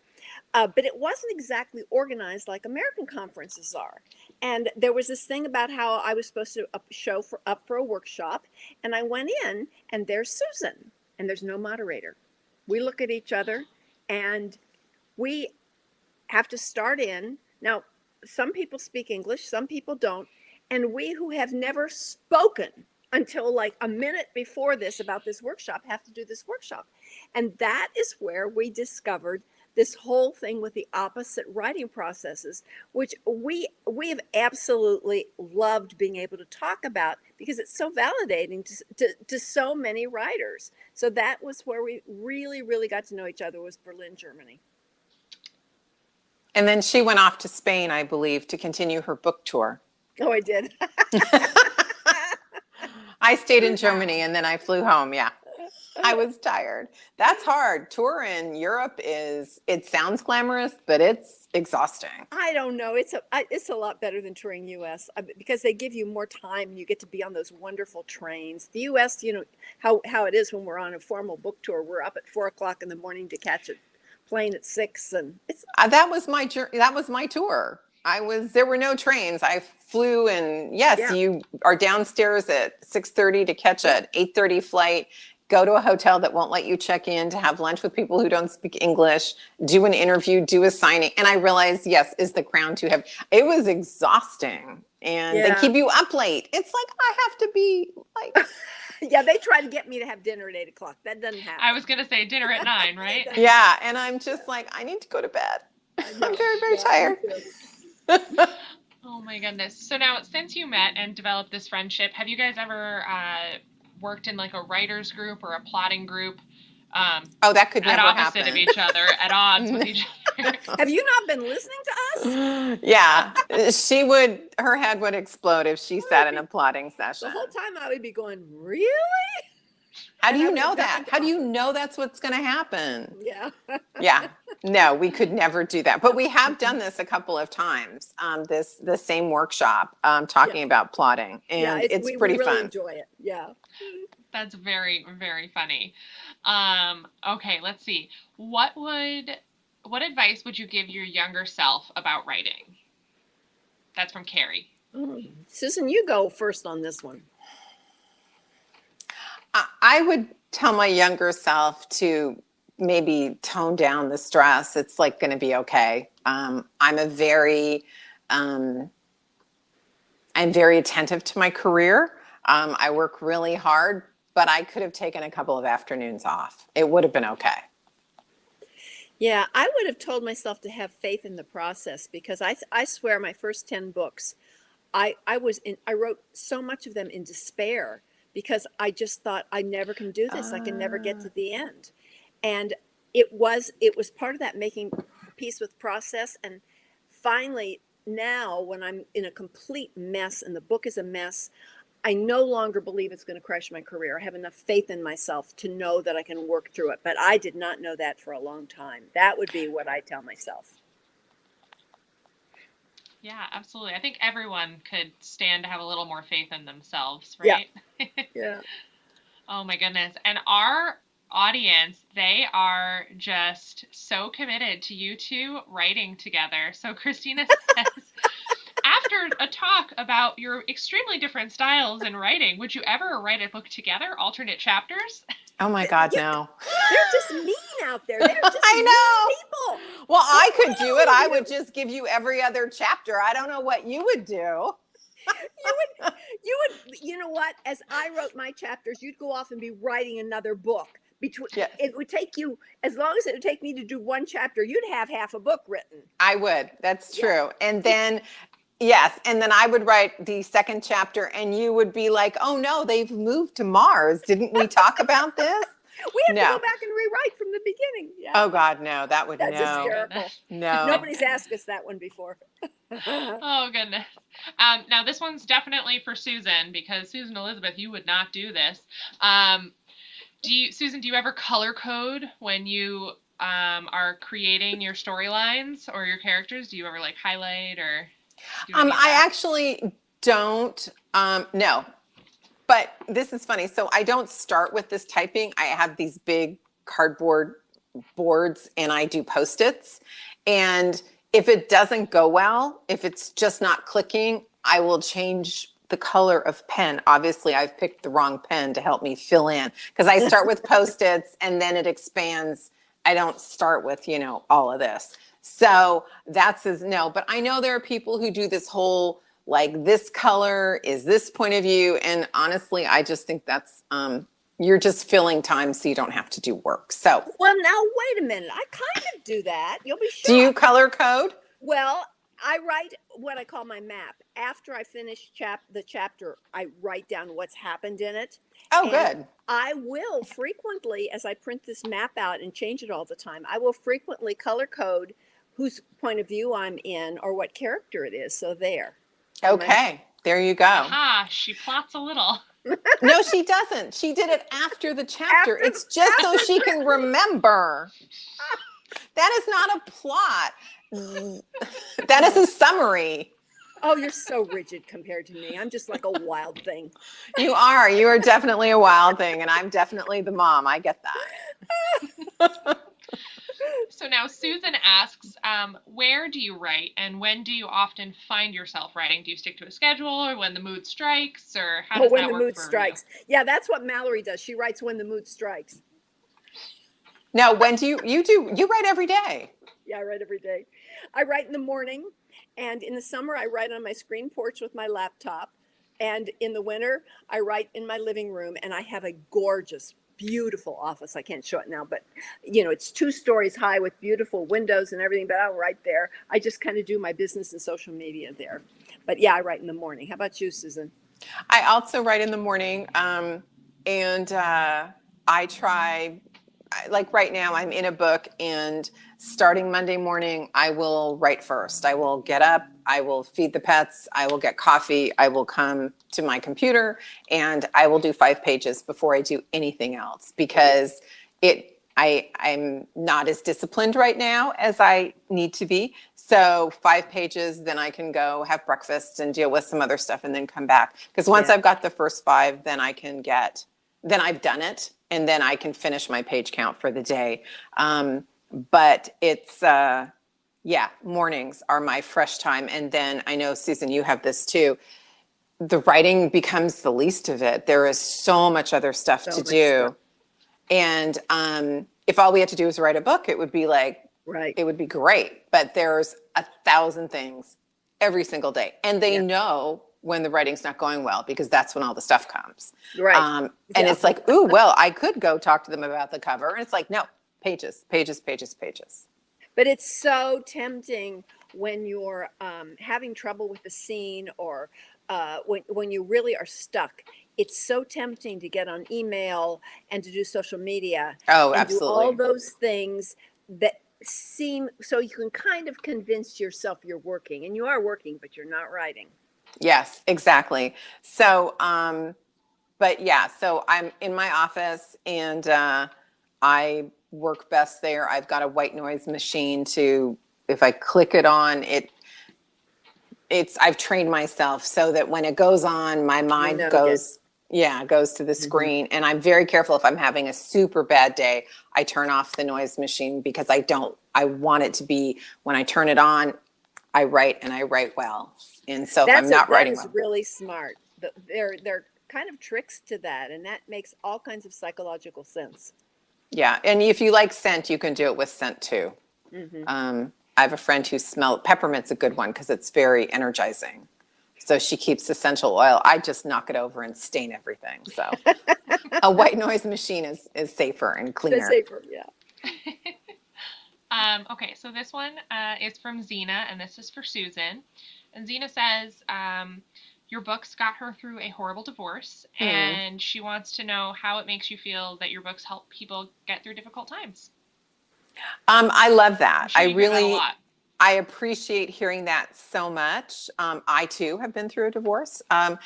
But it wasn't exactly organized like American conferences are. And there was this thing about how I was supposed to show up for a workshop. And I went in, and there's Susan, and there's no moderator. We look at each other, and we have to start in. Now, some people speak English, some people don't. And we who have never spoken until like a minute before this about this workshop have to do this workshop. And that is where we discovered this whole thing with the opposite writing processes, which we have absolutely loved being able to talk about because it's so validating to so many writers. So that was where we really, really got to know each other, was Berlin, Germany. And then she went off to Spain, I believe, to continue her book tour. Oh, I did. I stayed in Germany and then I flew home. Yeah. I was tired. That's hard. Tour in Europe it sounds glamorous, but it's exhausting. I don't know. It's a lot better than touring US because they give you more time and you get to be on those wonderful trains. The US, you know, how it is when we're on a formal book tour, we're up at 4:00 in the morning to catch a plane at 6, and it's that was my tour. There were no trains. I flew, and yes, you are downstairs at 6:30 to catch an 8:30 flight, go to a hotel that won't let you check in, to have lunch with people who don't speak English, do an interview, do a signing. And I realized, yes, is the crown too heavy? It was exhausting. And they keep you up late. It's like, I have to be like... Yeah, they try to get me to have dinner at 8:00. That doesn't happen. I was going to say dinner at 9, right? Yeah, and I'm just like, I need to go to bed. I'm very, very tired. Oh my goodness. So now, since you met and developed this friendship, have you guys ever worked in like a writer's group or a plotting group? That could never happen. At opposite of each other, at odds with each other. Have you not been listening to us? Yeah, her head would explode if she sat in a plotting session. The whole time I would be going, really? How do you know that? How do you know that's what's going to happen? Yeah. Yeah. No, we could never do that. But we have done this a couple of times, the same workshop, talking about plotting. And it's pretty fun. We really enjoy it. Yeah. That's very, very funny. Okay, let's see. What advice would you give your younger self about writing? That's from Carrie. Susan, you go first on this one. I would tell my younger self to maybe tone down the stress. It's like going to be okay. I'm very attentive to my career. I work really hard, but I could have taken a couple of afternoons off. It would have been okay. Yeah, I would have told myself to have faith in the process, because I swear my first 10 books, I wrote so much of them in despair, because I just thought, I never can do this. I can never get to the end. And it was part of that making peace with process. And finally, now when I'm in a complete mess and the book is a mess, I no longer believe it's going to crush my career. I have enough faith in myself to know that I can work through it. But I did not know that for a long time. That would be what I tell myself. Yeah, absolutely. I think everyone could stand to have a little more faith in themselves, right? Yeah. Yeah. Oh my goodness. And our audience, they are just so committed to you two writing together. So Christina says, after a talk about your extremely different styles in writing, would you ever write a book together, alternate chapters? Oh my God, no. They're just mean out there. They're just I know. mean people. Well, I could do it. I would just give you every other chapter. I don't know what you would do. You know what? As I wrote my chapters, you'd go off and be writing another book. Yes. It would take you, as long as it would take me to do one chapter, you'd have half a book written. I would. That's true. And then, yes. And then I would write the second chapter and you would be like, oh no, they've moved to Mars. Didn't we talk about this? We have to go back and rewrite from the beginning. Yeah. Oh God, no, that's hysterical. No. Nobody's asked us that one before. Oh goodness. Now this one's definitely for Susan, because Susan Elizabeth, you would not do this. Susan, do you ever color code when you are creating your storylines or your characters? Do you ever like highlight or? I actually don't. No. But this is funny. So I don't start with this typing. I have these big cardboard boards and I do Post-its. And if it doesn't go well, if it's just not clicking, I will change the color of pen. Obviously, I've picked the wrong pen to help me fill in, because I start with Post-its and then it expands. I don't start with, all of this. So that's his no. But I know there are people who do this whole, like, this color is this point of view. And honestly, I just think that's, you're just filling time so you don't have to do work. So, Well, now wait a minute. I kind of do that. You'll be shocked. do you color code? Well, I write what I call my map. After I finish the chapter, I write down what's happened in it. Oh, And good. I will frequently, as I print this map out and change it all the time, I will frequently color code whose point of view I'm in or what character it is. So there. Okay, there you go. Ah, she plots a little. No, she doesn't. She did it after the chapter. It's just so she can remember. That is not a plot. That is a summary. Oh, you're so rigid compared to me. I'm just like a wild thing. You are. You are definitely a wild thing, and I'm definitely the mom. I get that. So now Susan asks, where do you write and when do you often find yourself writing? Do you stick to a schedule or when the mood strikes, or how does when that the work mood for strikes. Yeah, that's what Mallery does. She writes when the mood strikes. Now, when do you write every day? Yeah, I write every day. I write in the morning, and in the summer I write on my screen porch with my laptop, and in the winter I write in my living room, and I have a gorgeous, beautiful office. I can't show it now, but it's 2 stories high with beautiful windows and everything, but I'll write there. I just kind of do my business and social media there. But yeah, I write in the morning. How about you, Susan? I also write in the morning, and I try, like right now I'm in a book, and starting Monday morning, I will write first. I will get up, I will feed the pets, I will get coffee, I will come to my computer, and I will do 5 pages before I do anything else, because I'm not as disciplined right now as I need to be. So 5 pages, then I can go have breakfast and deal with some other stuff and then come back. Because once I've got the first 5, then then I've done it, and then I can finish my page count for the day. But it's, mornings are my fresh time. And then I know, Susan, you have this too. The writing becomes the least of it. There is so much other stuff to do. And if all we had to do was write a book, it would be like, it would be great. But there's 1,000 things every single day. And they know when the writing's not going well, because that's when all the stuff comes. And it's like, ooh, well, I could go talk to them about the cover. And it's like, no, pages, pages, pages, pages. But it's so tempting when you're having trouble with the scene, or when you really are stuck. It's so tempting to get on email and to do social media. Oh, and absolutely. Do all those things that seem, so you can kind of convince yourself you're working, and you are working, but you're not writing. Yes, exactly. So, but yeah, so I'm in my office, and I work best there. I've got a white noise machine if I click it on, I've trained myself so that when it goes on, my mind goes to the screen. And I'm very careful. If I'm having a super bad day, I turn off the noise machine, because I want it to be, when I turn it on, I write, and I write well. And so if I'm not writing well. That is really smart. They're kind of tricks to that, and that makes all kinds of psychological sense. Yeah, and if you like scent, you can do it with scent too. I have a friend who peppermint's a good one, because it's very energizing. So she keeps essential oil. I just knock it over and stain everything. So a white noise machine is safer and cleaner. It's safer, yeah. Okay, so this one is from Zena, and this is for Susan. And Zena says, your books got her through a horrible divorce, and she wants to know how it makes you feel that your books help people get through difficult times. I love that. I appreciate hearing that so much. I too have been through a divorce, and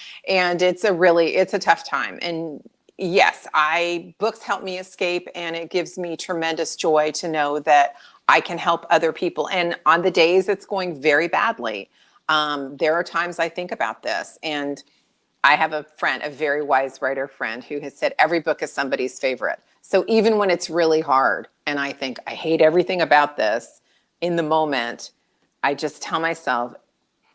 it's a tough time. And yes, books help me escape, and it gives me tremendous joy to know that I can help other people. And on the days it's going very badly, there are times I think about this, and I have a very wise writer friend, who has said every book is somebody's favorite. So even when it's really hard and I think I hate everything about this, in the moment, I just tell myself,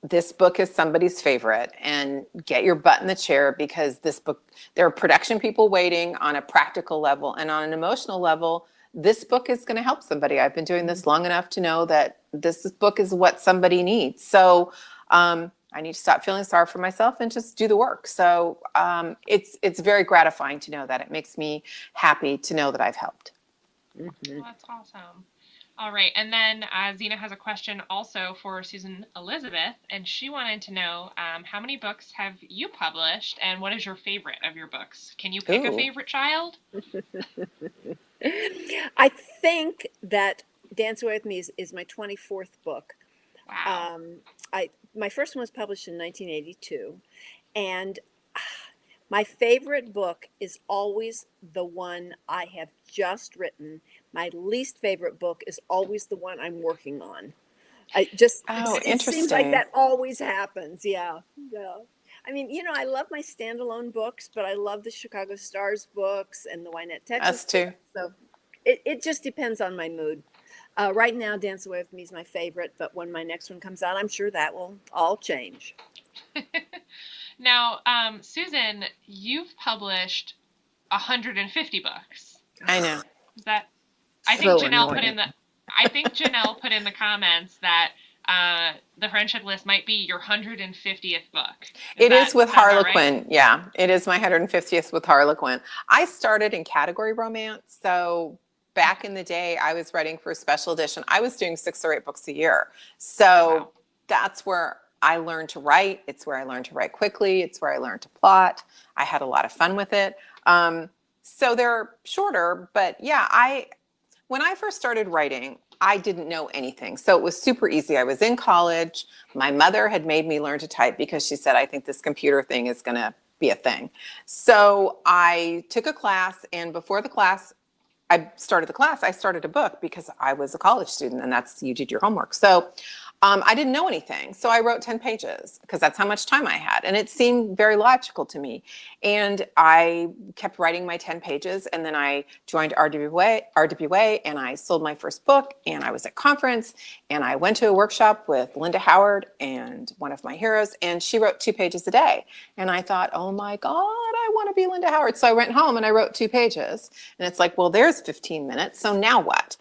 this book is somebody's favorite, and get your butt in the chair, because this book, there are production people waiting on a practical level, and on an emotional level, this book is going to help somebody. I've been doing this long enough to know that this book is what somebody needs. So I need to stop feeling sorry for myself and just do the work. So it's very gratifying to know that. It makes me happy to know that I've helped. Mm-hmm. Well, that's awesome. All right. And then Zena has a question also for Susan Elizabeth, and she wanted to know how many books have you published and what is your favorite of your books? Can you pick a favorite child? I think that Dance Away with Me is my 24th book. Wow. My first one was published in 1982, and my favorite book is always the one I have just written. My least favorite book is always the one I'm working on. It just seems like that always happens. Yeah. Yeah. I mean, I love my standalone books, but I love the Chicago Stars books and the Wynette, Texas. Us too. So it just depends on my mood. Right now, Dance Away with Me is my favorite, but when my next one comes out, I'm sure that will all change. Now, Susan, you've published 150 books. I know. Is that? I think Janelle put in the comments that the Friendship List might be your 150th book. It is with Harlequin. Right? Yeah, it is my 150th with Harlequin. I started in category romance, so back in the day, I was writing for a special edition. I was doing 6 or 8 books a year. So that's where I learned to write. It's where I learned to write quickly. It's where I learned to plot. I had a lot of fun with it. So they're shorter, but yeah, when I first started writing, I didn't know anything. So it was super easy. I was in college. My mother had made me learn to type because she said, I think this computer thing is going to be a thing. So I took a class, and before I started a book because I was a college student, and you did your homework. So I didn't know anything. So I wrote 10 pages because that's how much time I had. And it seemed very logical to me. And I kept writing my 10 pages. And then I joined RWA, and I sold my first book. And I was at conference, and I went to a workshop with Linda Howard, and one of my heroes, and she wrote 2 pages a day. And I thought, oh my God, I want to be Linda Howard. So I went home and I wrote 2 pages. And it's like, well, there's 15 minutes. So now what?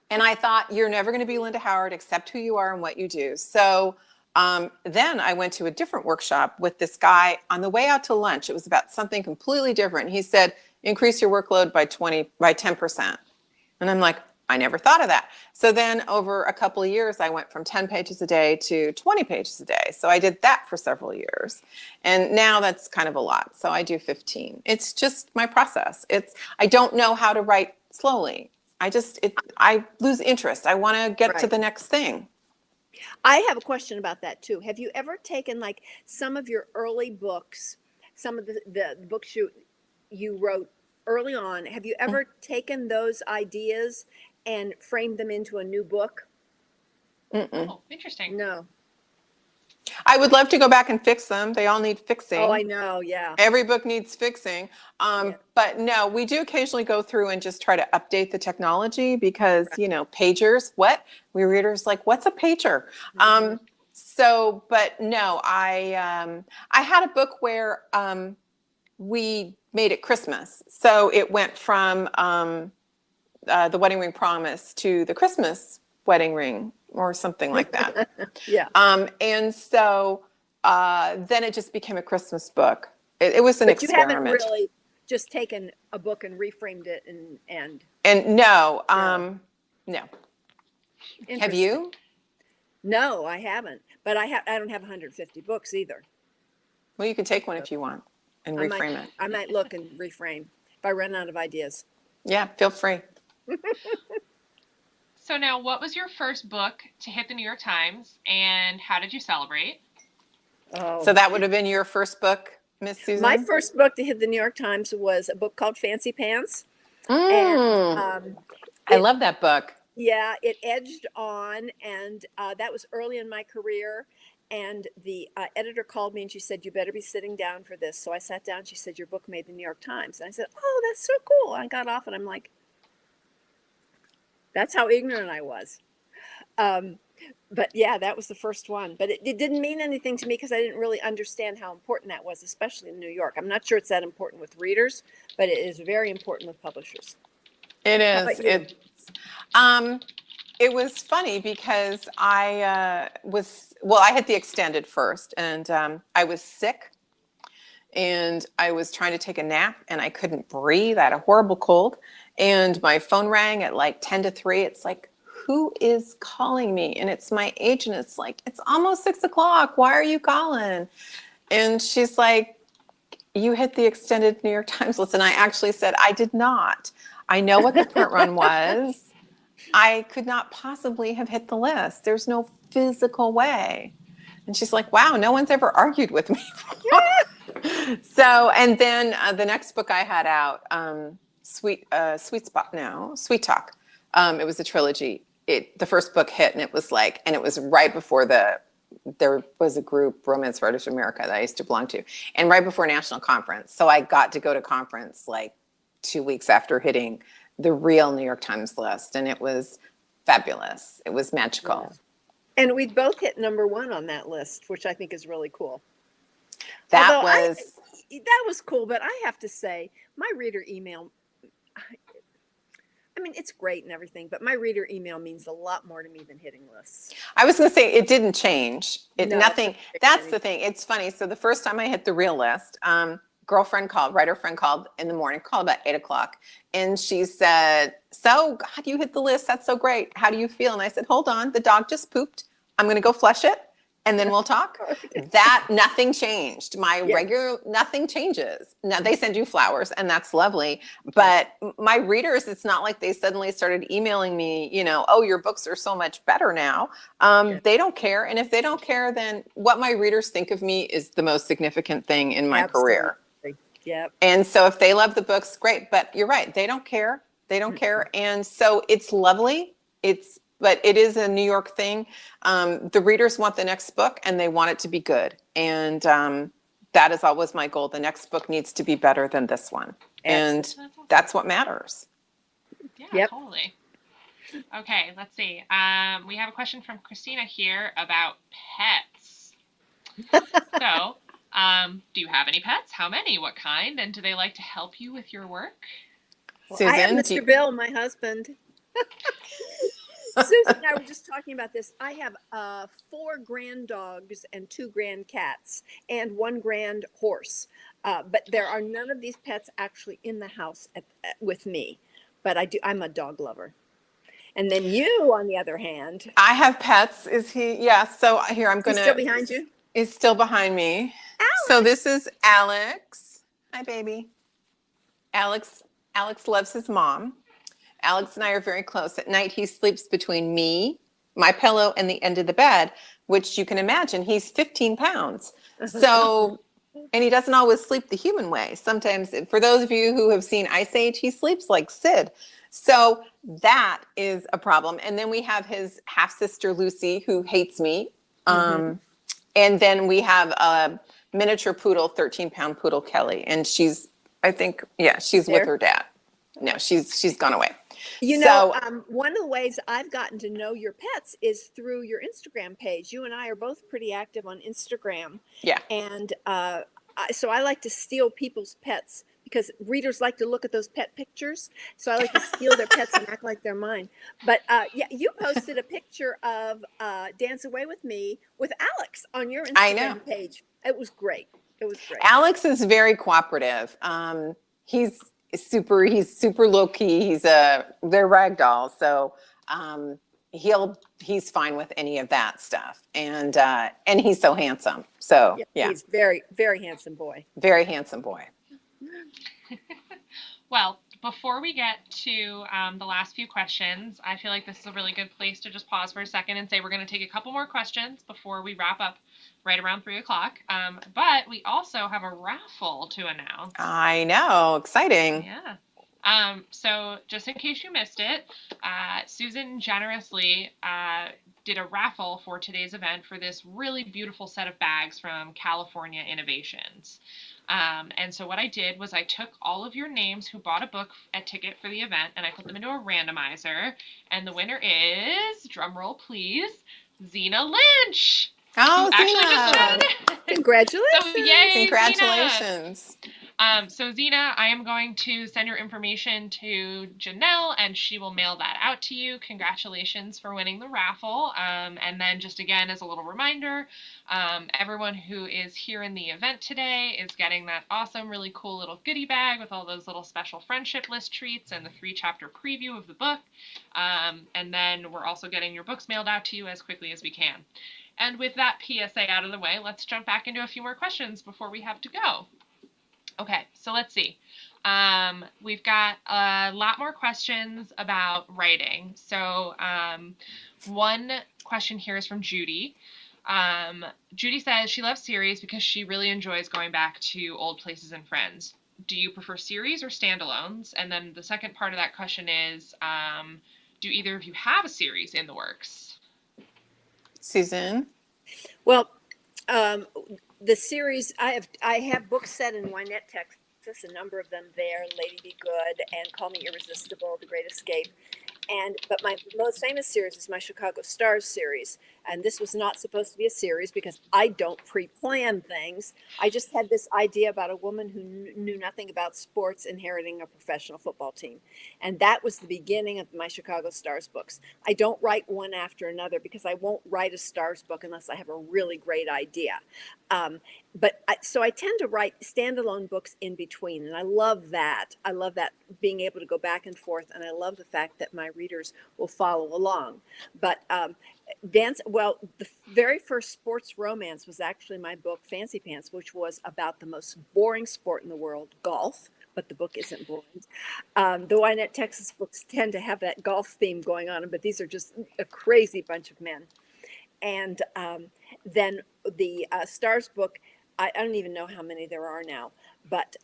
And I thought, you're never going to be Linda Howard, accept who you are and what you do. So then I went to a different workshop with this guy. On the way out to lunch, it was about something completely different. He said, increase your workload by 10%. And I'm like, I never thought of that. So then over a couple of years, I went from 10 pages a day to 20 pages a day. So I did that for several years. And now that's kind of a lot. So I do 15. It's just my process. I don't know how to write slowly. I lose interest. I want to get to the next thing. I have a question about that too. Have you ever taken like some of your early books, some of the books you wrote early on, have you ever taken those ideas and framed them into a new book? Oh, interesting. No. I would love to go back and fix them. They all need fixing. Oh, I know. Yeah. Every book needs fixing. But no, we do occasionally go through and just try to update the technology because, pagers, we readers like, what's a pager? Mm-hmm. But no, I had a book where we made it Christmas. So it went from the Wedding Ring Promise to the Christmas Wedding Ring, or something like that. Yeah. And so then it just became a Christmas book. It was an experiment. You haven't really just taken a book and reframed it and no. No. Have you? No, I haven't. But I don't have 150 books either. Well, you can take one if you want and reframe it. I might look and reframe if I run out of ideas. Yeah, feel free. So now, what was your first book to hit the New York Times, and how did you celebrate? Oh. So that would have been your first book, Miss Susan? My first book to hit the New York Times was a book called Fancy Pants. And, I love that book. Yeah, it edged on, and that was early in my career. And the editor called me and she said, you better be sitting down for this. So I sat down. She said, your book made the New York Times. And I said, oh, that's so cool. I got off and I'm like, that's how ignorant I was. But yeah, that was the first one. But it didn't mean anything to me because I didn't really understand how important that was, especially in New York. I'm not sure it's that important with readers, but it is very important with publishers. It is. it was funny because I had the extended first, and I was sick, and I was trying to take a nap, and I couldn't breathe. I had a horrible cold, and my phone rang at like 10 to 3. It's like, who is calling me? And it's my agent. It's like, it's almost 6 o'clock. Why are you calling? And she's like, you hit the extended New York Times list. And I actually said, I did not. I know what the print run was. I could not possibly have hit the list. There's no physical way. And she's like, wow, no one's ever argued with me. So, and then the next book I had out, Sweet Talk. It was a trilogy. The first book hit, and it was like, and it was right before there was a group, Romance Writers of America, that I used to belong to, and right before National Conference. So I got to go to conference like 2 weeks after hitting the real New York Times list, and it was fabulous. It was magical. Yeah. And we both hit #1 on that list, which I think is really cool. That was cool, but I have to say, my reader email, I mean, it's great and everything, but my reader email means a lot more to me than hitting lists. I was going to say, it didn't change. Nothing. That's the thing. It's funny. So the first time I hit the real list, writer friend called in the morning, called about 8 o'clock. And she said, so God, you hit the list. That's so great. How do you feel? And I said, hold on. The dog just pooped. I'm going to go flush it, and then we'll talk. Nothing changed. Nothing changes. Now they send you flowers, and that's lovely. But my readers, it's not like they suddenly started emailing me, oh, your books are so much better now. They don't care. And if they don't care, then what my readers think of me is the most significant thing in my career. Yep. And so if they love the books, great. But you're right. They don't care. They don't care. And so it's lovely. But it is a New York thing. The readers want the next book, and they want it to be good. And that is always my goal. The next book needs to be better than this one. And that's what matters. Yeah, totally. Okay, let's see. We have a question from Christina here about pets. So, do you have any pets? How many? What kind? And do they like to help you with your work? Well, Susan, I have Mr. Bill, my husband. Susan and I were just talking about this. I have 4 grand dogs and 2 grand cats and 1 grand horse. But there are none of these pets actually in the house with me. But I'm a dog lover. And then you, on the other hand. I have pets. Is he? Yeah. So here, I'm going to. He's still behind you? He's still behind me. Alex. So this is Alex. Hi, baby. Alex loves his mom. Alex and I are very close. At night, he sleeps between me, my pillow, and the end of the bed, which you can imagine, he's 15 pounds. So, and he doesn't always sleep the human way. Sometimes, for those of you who have seen Ice Age, he sleeps like Sid. So that is a problem. And then we have his half-sister, Lucy, who hates me. And then we have a miniature poodle, 13-pound poodle, Kelly. And she's with her dad. No, she's gone away. One of the ways I've gotten to know your pets is through your Instagram page. You and I are both pretty active on Instagram. Yeah. And so I like to steal people's pets because readers like to look at those pet pictures. So I like to steal their pets and act like they're mine. But you posted a picture of Dance Away With Me with Alex on your Instagram page. It was great. Alex is very cooperative. He's super low key. they're ragdoll. So he's fine with any of that stuff. And he's so handsome. So yeah. He's very, very handsome boy. Very handsome boy. Well, before we get to the last few questions, I feel like this is a really good place to just pause for a second and say we're going to take a couple more questions before we wrap up right around 3 o'clock. But we also have a raffle to announce. I know. Exciting. Yeah. So just in case you missed it, Susan generously did a raffle for today's event for this really beautiful set of bags from California Innovations. And so what I did was I took all of your names who bought a ticket for the event, and I put them into a randomizer. And the winner is, drum roll please, Zena Lynch. Oh, Zena! Congratulations! So yay, Congratulations! Zena. So Zena, I am going to send your information to Janelle, and she will mail that out to you. Congratulations for winning the raffle. And then just again, as a little reminder, everyone who is here in the event today is getting that awesome, really cool little goodie bag with all those little special friendship list treats and the 3-chapter preview of the book. And then we're also getting your books mailed out to you as quickly as we can. And with that PSA out of the way, let's jump back into a few more questions before we have to go. Okay, so let's see. We've got a lot more questions about writing. So one question here is from Judy. Judy says she loves series because she really enjoys going back to old places and friends. Do you prefer series or standalones? And then the second part of that question is, do either of you have a series in the works? Susan? Well, the series, I have books set in Wynette, Texas, a number of them there, Lady Be Good and Call Me Irresistible, The Great Escape. But my most famous series is my Chicago Stars series. And this was not supposed to be a series because I don't pre-plan things. I just had this idea about a woman who knew nothing about sports inheriting a professional football team. And that was the beginning of my Chicago Stars books. I don't write one after another because I won't write a Stars book unless I have a really great idea. So I tend to write standalone books in between, and I love that. I love that, being able to go back and forth, and I love the fact that my readers will follow along. But the very first sports romance was actually my book, Fancy Pants, which was about the most boring sport in the world, golf. But the book isn't boring. The Wynette, Texas books tend to have that golf theme going on, but these are just a crazy bunch of men. And then the Stars book, I don't even know how many there are now, but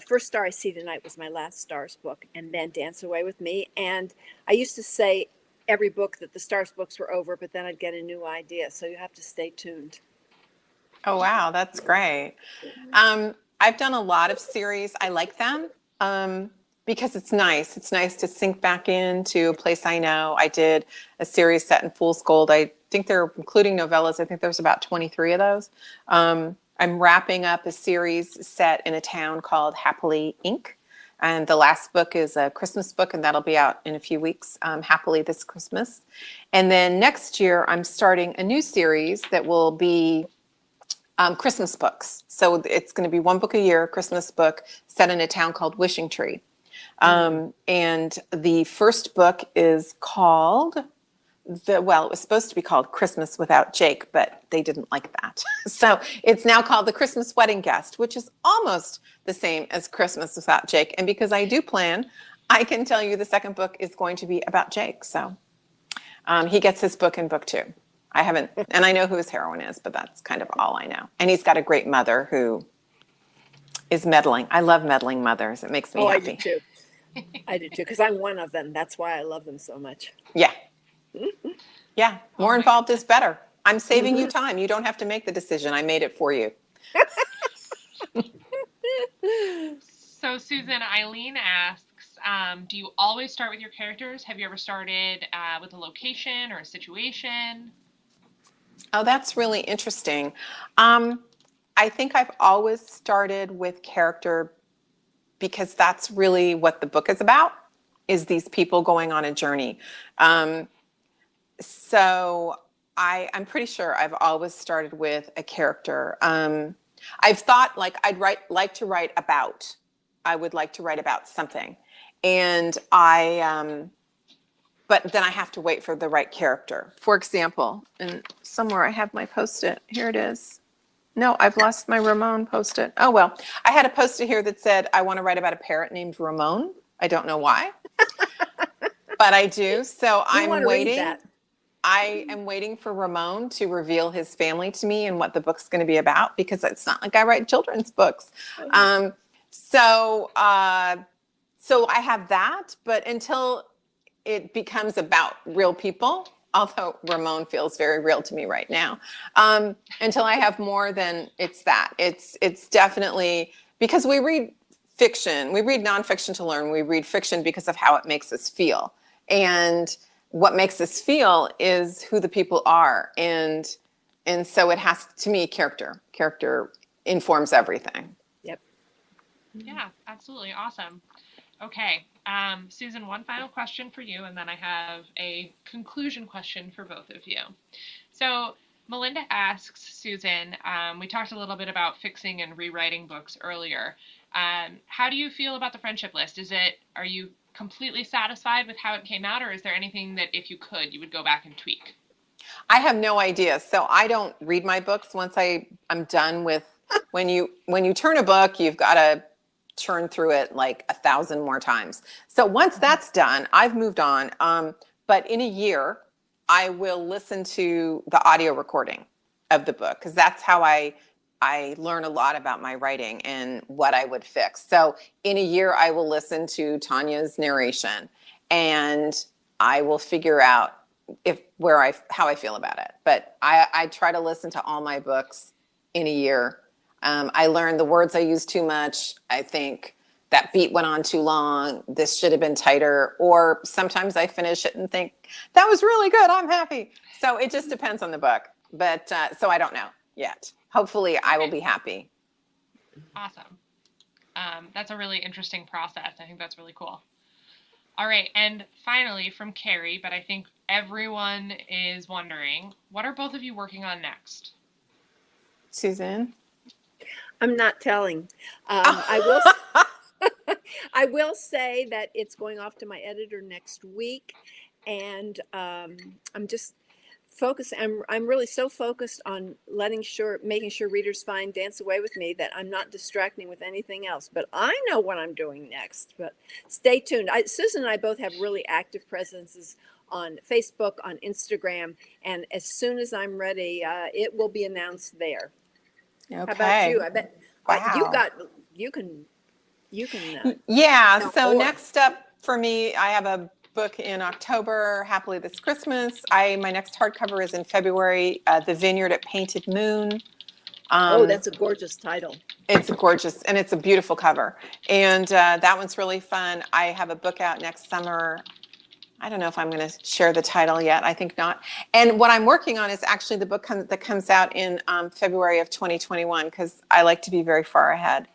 First Star I See Tonight was my last Stars book, and then Dance Away with Me. And I used to say every book that the Stars books were over, but then I'd get a new idea. So you have to stay tuned. Oh, wow. That's great. I've done a lot of series. I like them because it's nice. It's nice to sink back into a place I know. I did a series set in Fool's Gold. I think they're including novellas. I think there's about 23 of those. I'm wrapping up a series set in a town called Happily Inc. And the last book is a Christmas book, and that'll be out in a few weeks, happily this Christmas. And then next year, I'm starting a new series that will be Christmas books. So it's going to be one book a year, Christmas book, set in a town called Wishing Tree. And the first book is called, it was supposed to be called Christmas Without Jake, but they didn't like that. So it's now called The Christmas Wedding Guest, which is almost the same as Christmas Without Jake. And because I do plan, I can tell you the second book is going to be about Jake. So he gets his book in book 2. I haven't, and I know who his heroine is, but that's kind of all I know. And he's got a great mother who is meddling. I love meddling mothers. It makes me happy. I do too. I do too, because I'm one of them. That's why I love them so much. Yeah. Yeah. More involved is better. I'm saving you time. You don't have to make the decision. I made it for you. So Susan, Eileen asks, do you always start with your characters? Have you ever started with a location or a situation? Oh, that's really interesting. I think I've always started with character because that's really what the book is about, is these people going on a journey. So I'm pretty sure I've always started with a character. I've thought like I would like to write about something. And but then I have to wait for the right character. For example, and somewhere I have my Post-it. Here it is. No, I've lost my Ramon Post-it. Oh, well, I had a Post-it here that said, I want to write about a parrot named Ramon. I don't know why, but I do. So I'm waiting. I am waiting for Ramon to reveal his family to me and what the book's going to be about, because it's not like I write children's books. So I have that, but until it becomes about real people, although Ramon feels very real to me right now, until I have more than it's that. It's definitely, because we read fiction, we read nonfiction to learn, we read fiction because of how it makes us feel. And what makes us feel is who the people are. And so it has, to me, character informs everything. Yep. Yeah, absolutely. Awesome. Okay. Susan, one final question for you, and then I have a conclusion question for both of you. So, Melinda asks Susan, we talked a little bit about fixing and rewriting books earlier. How do you feel about the friendship list? Are you completely satisfied with how it came out, or is there anything that if you could, you would go back and tweak? I have no idea. So I don't read my books once I'm done with when you turn a book, you've got to churn through it like 1,000 more times. So once that's done, I've moved on. But in a year, I will listen to the audio recording of the book because that's how I learn a lot about my writing and what I would fix. So in a year, I will listen to Tanya's narration and I will figure out how I feel about it. But I try to listen to all my books in a year. I learned the words I use too much. I think that beat went on too long. This should have been tighter. Or sometimes I finish it and think that was really good. I'm happy. So it just depends on the book. But so I don't know yet. Hopefully I will be happy. Awesome. That's a really interesting process. I think that's really cool. All right, and finally from Carrie, but I think everyone is wondering, what are both of you working on next? Susan? I'm not telling. I will say that it's going off to my editor next week, and I'm just focused. I'm really so focused on making sure readers find Dance Away with Me that I'm not distracting with anything else. But I know what I'm doing next. But stay tuned. Susan and I both have really active presences on Facebook, on Instagram, and as soon as I'm ready, it will be announced there. Okay. How about you? I bet wow. you can. Yeah. So next up for me, I have a book in October, Happily This Christmas. My next hardcover is in February, The Vineyard at Painted Moon. That's a gorgeous title. It's gorgeous, and it's a beautiful cover. And that one's really fun. I have a book out next summer. I don't know if I'm going to share the title yet. I think not. And what I'm working on is actually the book that comes out in February of 2021, because I like to be very far ahead.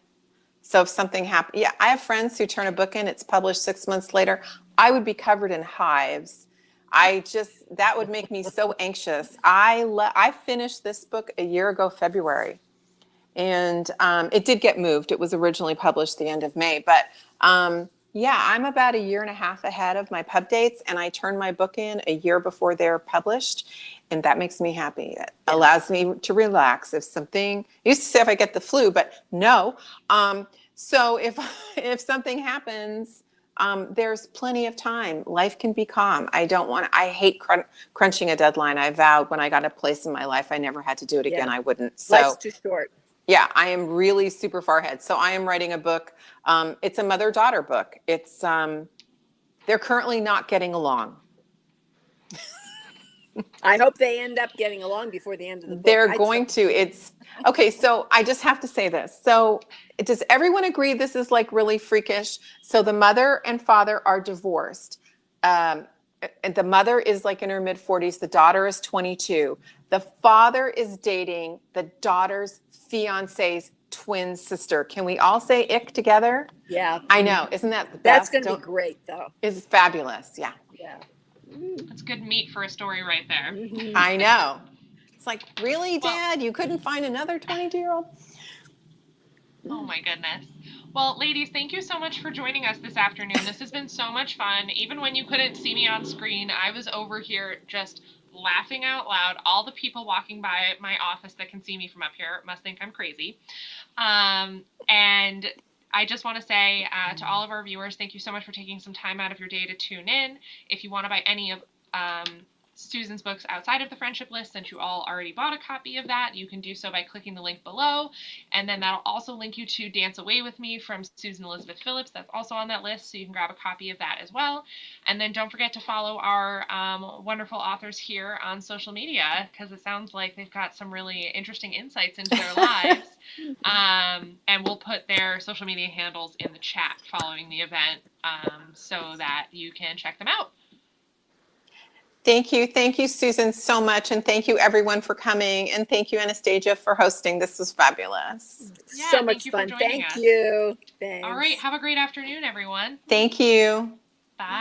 So if something happens, yeah, I have friends who turn a book in, it's published 6 months later. I would be covered in hives. That would make me so anxious. I finished this book a year ago, February, and it did get moved. It was originally published the end of May, but yeah, I'm about a year and a half ahead of my pub dates, and I turn my book in a year before they're published, and that makes me happy. It allows me to relax. If something, I used to say if I get the flu, but no. So if something happens, there's plenty of time. Life can be calm. I hate crunching a deadline. I vowed when I got a place in my life, I never had to do it again. I wouldn't. So life's too short. Yeah, I am really super far ahead. So I am writing a book. It's a mother-daughter book. It's they're currently not getting along. I hope they end up getting along before the end of the book. They're going to. It's okay. So I just have to say this. So does everyone agree this is like really freakish? So the mother and father are divorced. And the mother is like in her mid 40s. The daughter is 22. The father is dating the daughter's fiance's twin sister. Can we all say ick together? Yeah. I know. Isn't that the That's best? going to be great, though. It's fabulous. Yeah. Yeah. That's good meat for a story right there. Mm-hmm. I know. It's like, really, Dad? You couldn't find another 22-year-old? Oh, my goodness. Well, ladies, thank you so much for joining us this afternoon. This has been so much fun. Even when you couldn't see me on screen, I was over here just laughing out loud. All the people walking by my office that can see me from up here must think I'm crazy. And I just want to say to all of our viewers, thank you so much for taking some time out of your day to tune in. If you want to buy any of Susan's books outside of the friendship list, since you all already bought a copy of that, you can do so by clicking the link below. And then that'll also link you to Dance Away with Me from Susan Elizabeth Phillips. That's also on that list, so you can grab a copy of that as well. And then don't forget to follow our wonderful authors here on social media, because it sounds like they've got some really interesting insights into their lives. And we'll put their social media handles in the chat following the event so that you can check them out. Thank you. Thank you, Susan, so much. And thank you, everyone, for coming. And thank you, Anastasia, for hosting. This was fabulous. Yeah, So thank much you for fun. joining Thank us. you. All right, Thanks. have a great afternoon, everyone. Thank you. Bye.